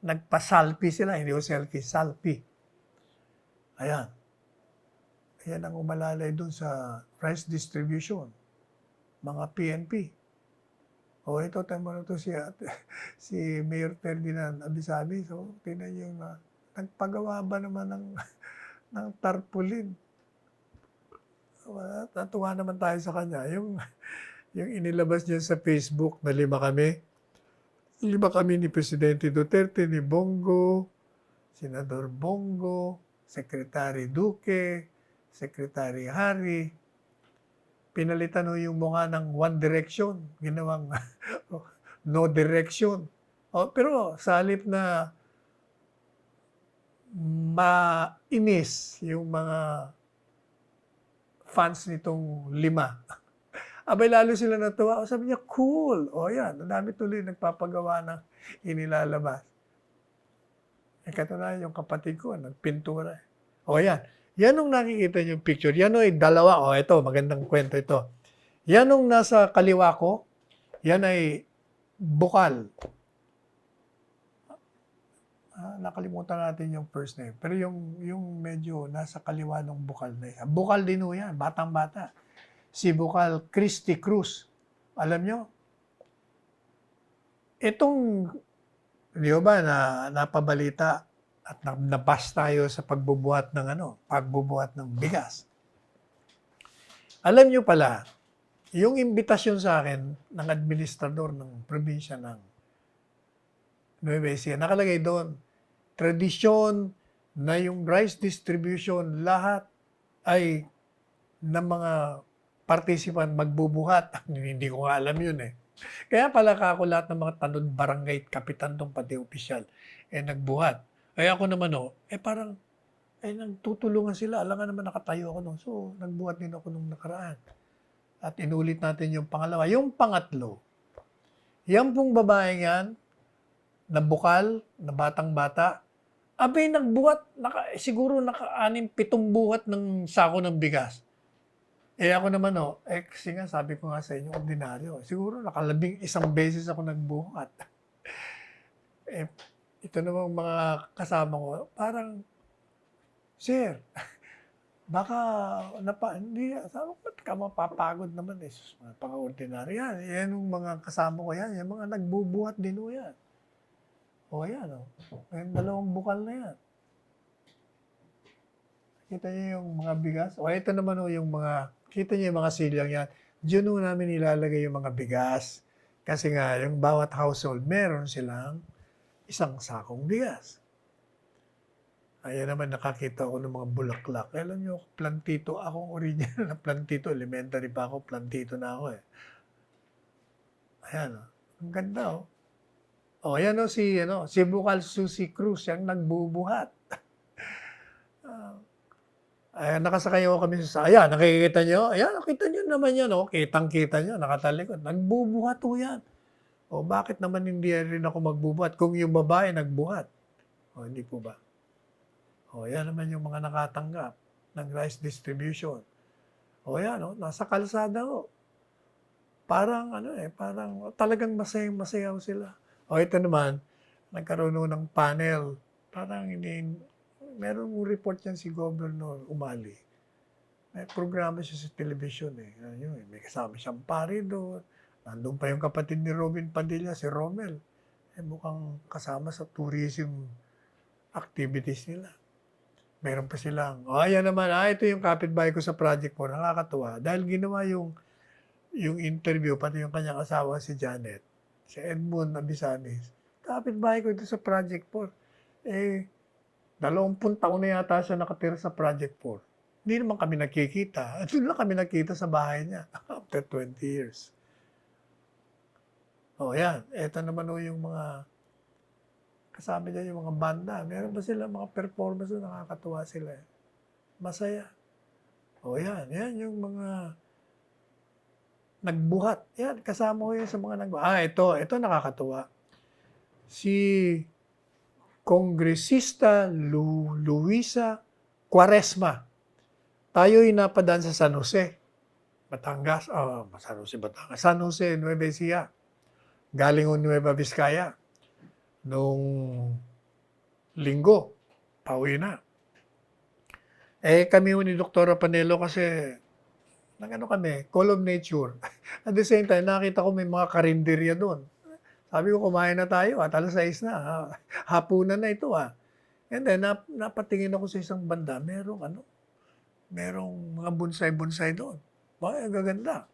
nagpa-salpi sila, hindi ko selfie, salpi. Ayan ang umalalay doon sa rice distribution. Mga PNP. Ito, tayo mo na ito si Mayor Ferdinand Abisabi. So, tingnan niyo na, nagpagawa ba naman ng tarpaulin? Natuwa naman tayo sa kanya. Yung inilabas niya sa Facebook na 5 kami. 5 kami ni Presidente Duterte, ni Bongo, Senador Bongo, Secretary Duque, Secretary Harry. Pinalitan ho yung mukha ng One Direction. Ginawang No Direction. Pero sa halip na mainis yung mga fans nitong 5. Abay, lalo sila natuwa. Sabi niya, cool. Yan. Ang dami tuloy nagpapagawa ng inilalabas. Katunayan yung kapatid ko, nagpintura. Yan. Yan ang nakikita niyo yung picture. Yan ay 2. Ito, magandang kwento ito. Yan ang nasa kaliwa ko. Yan ay bukal. Nakalimutan natin yung first name. Pero yung medyo nasa kaliwa ng bukal na yan. Bukal din ho yan. Batang-bata. Si Bukal Christy Cruz. Alam nyo? Itong, di ba, napabalita at nabas tayo sa pagbubuhat ng bigas. Alam nyo pala, yung imbitasyon sa akin ng administrador ng probinsya ng Nueva Ecija, nakalagay doon, tradisyon na yung rice distribution, lahat ay ng mga participant magbubuhat. Hindi ko nga alam yun eh. Kaya pala ako lahat ng mga tanod barangay, kapitan tong pati opisyal, nagbuhat. Kaya ako naman parang, nagtutulungan sila. Alam nga naman nakatayo ako noon. So, nagbuhat din ako nung nakaraan. At inulit natin yung pangalawa. Yung pangatlo, yan pong babaeng yan, na bukal, na batang-bata, abay nagbuhat, siguro naka-6-7 buhat ng sako ng bigas. Ako naman kasi nga sabi ko nga sa inyo, ordinaryo. Siguro nakalabing 1 beses ako nagbuhat. Ito namang mga kasama ko, parang, Sir, baka hindi, sabi ko, ba't ka mapapagod naman eh, mga pang-ordinaryo yan. Yan yung mga kasama ko yan, yung mga nagbubuhat din yan. Yan yung 2 bukal na yan. Kita niyo yung mga bigas? Ito naman yung mga, kita niyo yung mga silyang yan. Diyan namin ilalagay yung mga bigas. Kasi nga, yung bawat household, meron silang 1 sakong bigas. Ayan naman, nakakita ko ng mga bulaklak. Alam niyo, plantito. Akong original na plantito. Elementary pa ako, plantito na ako eh. Ayan ang ganda ayan si Bukal Susie Cruz, yung nagbubuhat. Nakasakay ako kami sa ayan, nakikita nyo? Ayan, nakita nyo naman yan, kitang-kita nyo, nakatalikod. Nagbubuhat yan. Bakit naman hindi rin ako magbubuhat kung yung babae nagbuhat? Hindi po ba? Yan naman yung mga nakatanggap ng rice distribution. Yan, nasa kalsada Parang parang talagang masayang-masaya sila. Ito naman, nagkaroon ng panel. Parang meron report yan si Governor Umali. May programa siya sa television may kasama siyang pari doon. Nandun pa yung kapatid ni Robin Padilla, si Romel. Mukhang kasama sa tourism activities nila. Meron pa silang, ayan naman, ito yung kapitbahay ko sa Project 4. Nakakatuwa. Dahil ginawa yung interview, pati yung kanyang asawa si Janet, si Edmund Abisanis. Kapitbahay ko ito sa Project 4. 20 taon na yata siya nakatira sa Project 4. Hindi naman kami nakikita. Doon lang kami nakita sa bahay niya after 20 years. Yan. Ito naman yung mga kasama niya yung mga banda. Meron ba sila mga performance nakakatuwa sila. Masaya. Yan. Yan yung mga nagbuhat. Yan, kasama ko yun sa mga nagbuhat. Ito nakakatuwa. Si Kongresista Luisa Cuaresma. Tayo'y napadaan sa San Jose, Batangas. San Jose, Nueva Ecija. Galing Nueva Vizcaya. Nung linggo, pauwi na. Kami ni Dr. Panelo kasi kami, Call of Nature. At the same time, nakita ko may mga karinderya doon. Sabi ko, kumain na tayo, 6 na. Hapunan na ito. And then, napatingin ako sa isang banda, merong mga bonsai-bonsai doon. Ang gaganda.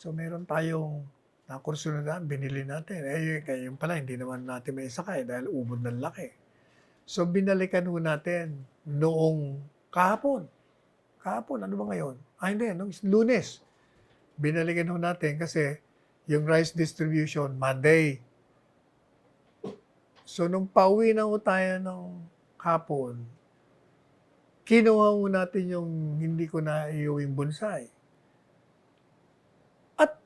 So, meron tayong nakursunodaan, binili natin. Yung pala, hindi naman natin may sakay dahil ubod ng laki. So, binalikan natin noong kahapon. Kahapon, ano ba ngayon? Hindi, nung Lunes. Binalikan natin kasi yung rice distribution, Monday. So, nung pauwi na tayo ng hapon, kinuha natin yung hindi ko na iuwing bonsai. At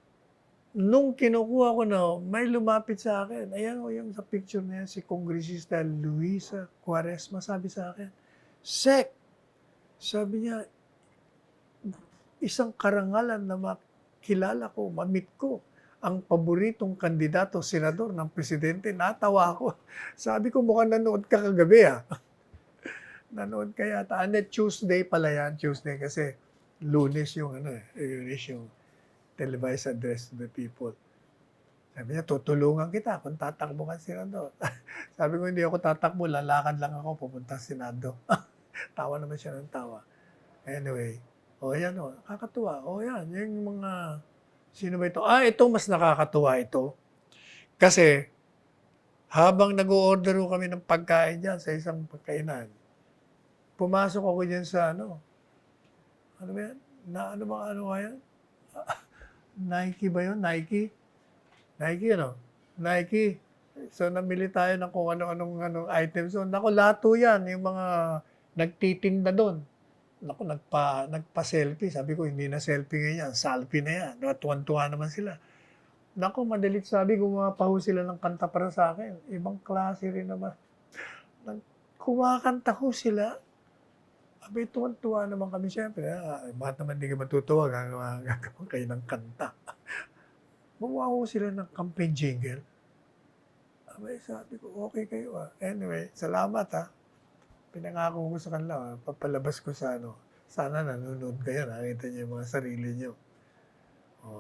nung kinukuha ko may lumapit sa akin. Ayan yung sa picture niya, si Kongresista Luisa Cuaresma, sabi sa akin, Sek, sabi niya, isang karangalan na makilala ko, mamit ko, ang paboritong kandidato, senador ng presidente. Natawa ako. Sabi ko, mukhang nanood ka kagabi Nanood ka yata. Tuesday pala yan. Tuesday kasi Lunes yung Lunes yung televised address to the people. Sabi niya, tutulungan kita kung tatakbo ka senador. Sabi ko, hindi ako tatakbo. Lalakad lang ako pupunta sa Senado. Tawa naman siya ng tawa. Anyway, O yan o, nakakatuwa. O yan, yung mga, sino ba ito? Ito mas nakakatuwa ito. Kasi, habang nag-o-order kami ng pagkain dyan sa isang pagkainan, pumasok ako dyan sa ano ba yan? Ano ba yan? Nike ba yun? Nike? Nike, Nike. So, namili tayo ng kung anong items. So, naku, lahat po yan, yung mga nagtitinda doon. Naku, nagpa-selfie. Sabi ko, hindi na selfie ngayon, selfie na yan. Tuwan-tuwa naman sila. Naku, madalit sabi, gumawa pa ho sila ng kanta para sa akin. Ibang klase rin naman. Kumakanta ho sila. Sabi, tuwan-tuwa naman kami siyempre. Bakit naman hindi ka matutuwa? Gagawa kayo ng kanta. Gumawa ho sila ng campaign jingle. Sabi ko, okay kayo . Anyway, salamat . Pinangako ko sa kanila, papalabas ko sa Sana nanonood kayo, nakita niyo yung mga sarili niyo.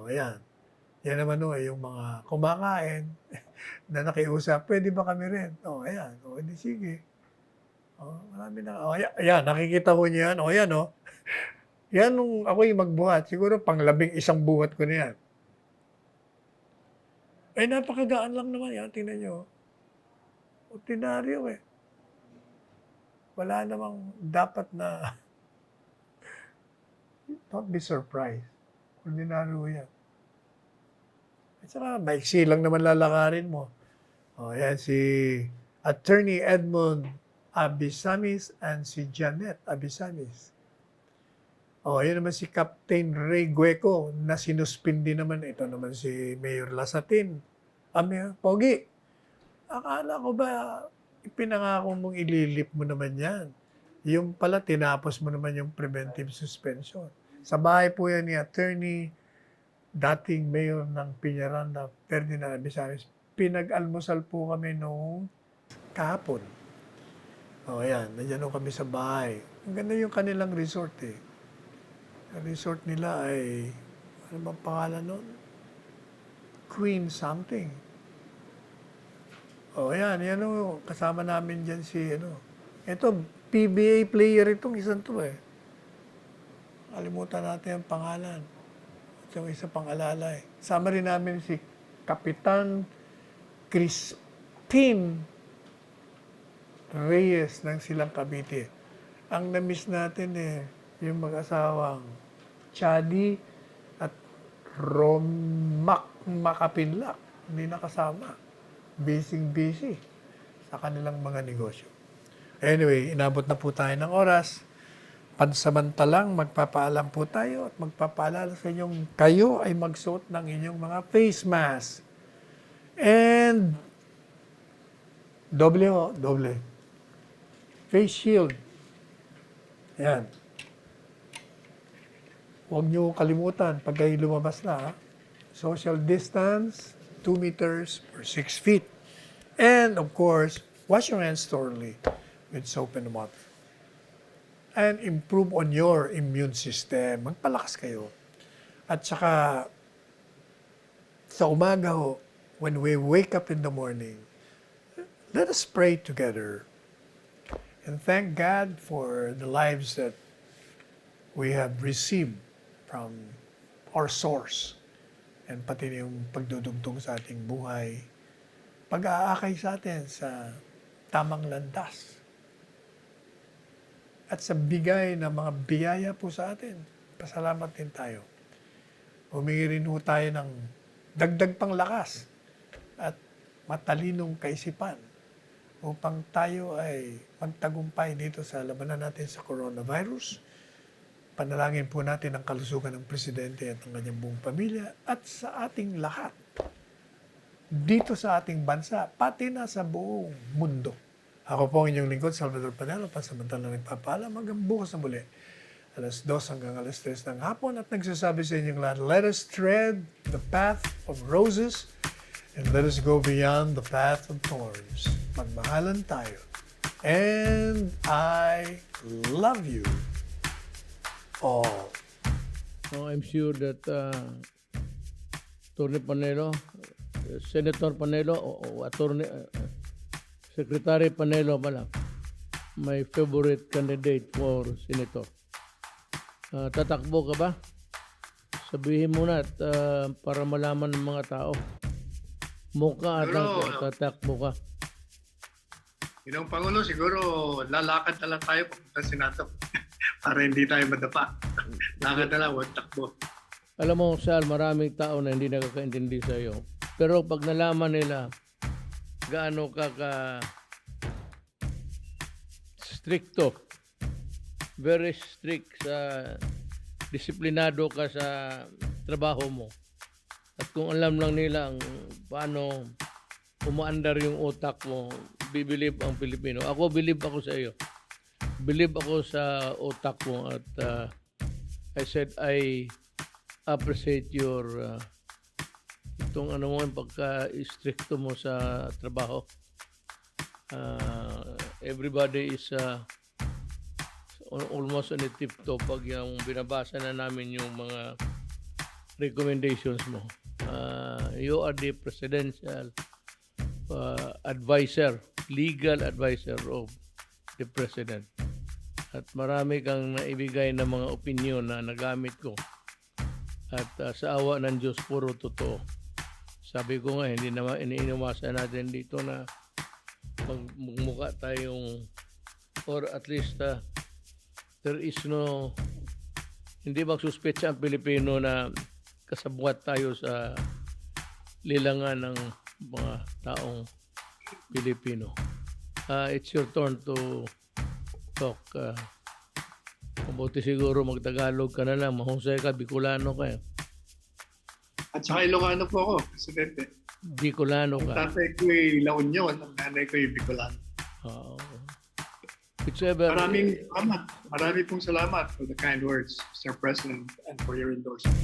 Ayan. Yan naman yung mga kumakain na nakiusap, pwede ba kami rin? Ayan. Hindi sige. Marami na. Ayan, nakikita ko niyo yan. Ayan, Yan nung ako yung magbuhat. Siguro pang 11 buhat ko na yan. Napakagaan lang naman yan. Tingnan nyo. Ordinaryo . Wala namang dapat na don't be surprised. Ordinaryo yan. At saka, maiksi lang naman lalakarin mo. Yan si Attorney Edmond Abisamis and si Janet Abisamis. Yan naman si Captain Ray Gueco na sinuspindi naman. Ito naman si Mayor Lasatin. Mayor Pogi, akala ko ba ipinangako mong ililip mo naman yan? Yung pala, tinapos mo naman yung preventive suspension. Sa bahay po yan ni Attorney, dating Mayor ng Piñaranda, Ferdinand Abisamis. Pinag-almusal po kami noong kahapon. Yan, nandiyan kami sa bahay. Ang ganda yung kanilang resort . Ang resort nila ay, ano bang pangalan nun? Queen something. Yan kasama namin dyan si, Ito, PBA player itong isang to . Kalimutan natin ang pangalan. Ito yung isa pang alala . Sama rin namin si Kapitan Crispin Reyes ng Silang Cavite. Ang na-miss natin yung mag-asawang Chadi at Romac Makapinlak. Hindi nakasama. Busy sa kanilang mga negosyo. Anyway, inabot na po tayo ng oras. Pansamantalang magpapaalam po tayo at magpapaalala sa inyong kayo ay magsuot ng inyong mga face mask. And doble. Face shield. Yan. Huwag niyo kalimutan pag kayo lumabas na. Social distance, 2 meters or 6 feet. And of course, wash your hands thoroughly with soap and water. And improve on your immune system. Magpalakas kayo. At saka, sa umaga when we wake up in the morning, let us pray together and thank God for the lives that we have received from our source. And pati yung pagdudugtong sa ating buhay, pag-aakay sa atin sa tamang landas. At sa bigay ng mga biyaya po sa atin, pasalamat din tayo. Humingi rin po tayo ng dagdag pang lakas at matalinong kaisipan upang tayo ay magtagumpay dito sa labanan natin sa coronavirus. Panalangin po natin ang kalusugan ng Presidente at ng kanyang buong pamilya at sa ating lahat dito sa ating bansa, pati na sa buong mundo. Ako po ang inyong lingkod, Salvador Panelo, pansamantalang nagpapaalam hanggang bukas na muli. 2:00 hanggang 3:00 ng hapon at nagsasabi sa inyong lahat, let us tread the path of roses and let us go beyond the path of thorns. Magmahalan tayo. And I love you all. I'm sure that Attorney Panelo, Senator Panelo, o Attorney Secretary Panelo pala, my favorite candidate for Senator. Tatakbo ka ba? Sabihin mo na at para malaman ng mga tao. Mukha at Siguro, tatakbo ka. Ginong Pangulo, siguro lalakad na lang tayo papunta sa Senato para hindi tayo madapa. Lakad na lang, huwag takbo. Alam mo, Sal, maraming tao na hindi nakakaintindi sa iyo. Pero pag nalaman nila gaano ka stricto, very strict sa disiplinado ka sa trabaho mo. At kung alam lang nila ang paano umaandar yung utak mo, bibilib ang Pilipino. Ako, bilib ako sa iyo. Bilib ako sa utak mo at I said I appreciate your itong ano mo, pagka-stricto mo sa trabaho. Everybody is almost on a tiptoe pag yung binabasa na namin yung mga recommendations mo. You are the presidential advisor, legal advisor of the president. At marami kang naibigay na mga opinion na nagamit ko. At sa awa ng Diyos, puro totoo. Sabi ko nga, hindi naman iniiwasan natin dito na magmukha tayong, or at least there is no, hindi magsuspetsa ang Pilipino na kasabwat tayo sa lilangan ng mga taong Pilipino. It's your turn to talk. Mabuti siguro magtagalog ka na lang. Mahusay ka, Bicolano ka. At saka Ilocano po ako, Presidente. Bicolano Ang ka. tatay ko ay La Union, ang nanay ko ay Bicolano. Whichever. Marami pong salamat for the kind words, Mr. President, and for your endorsement.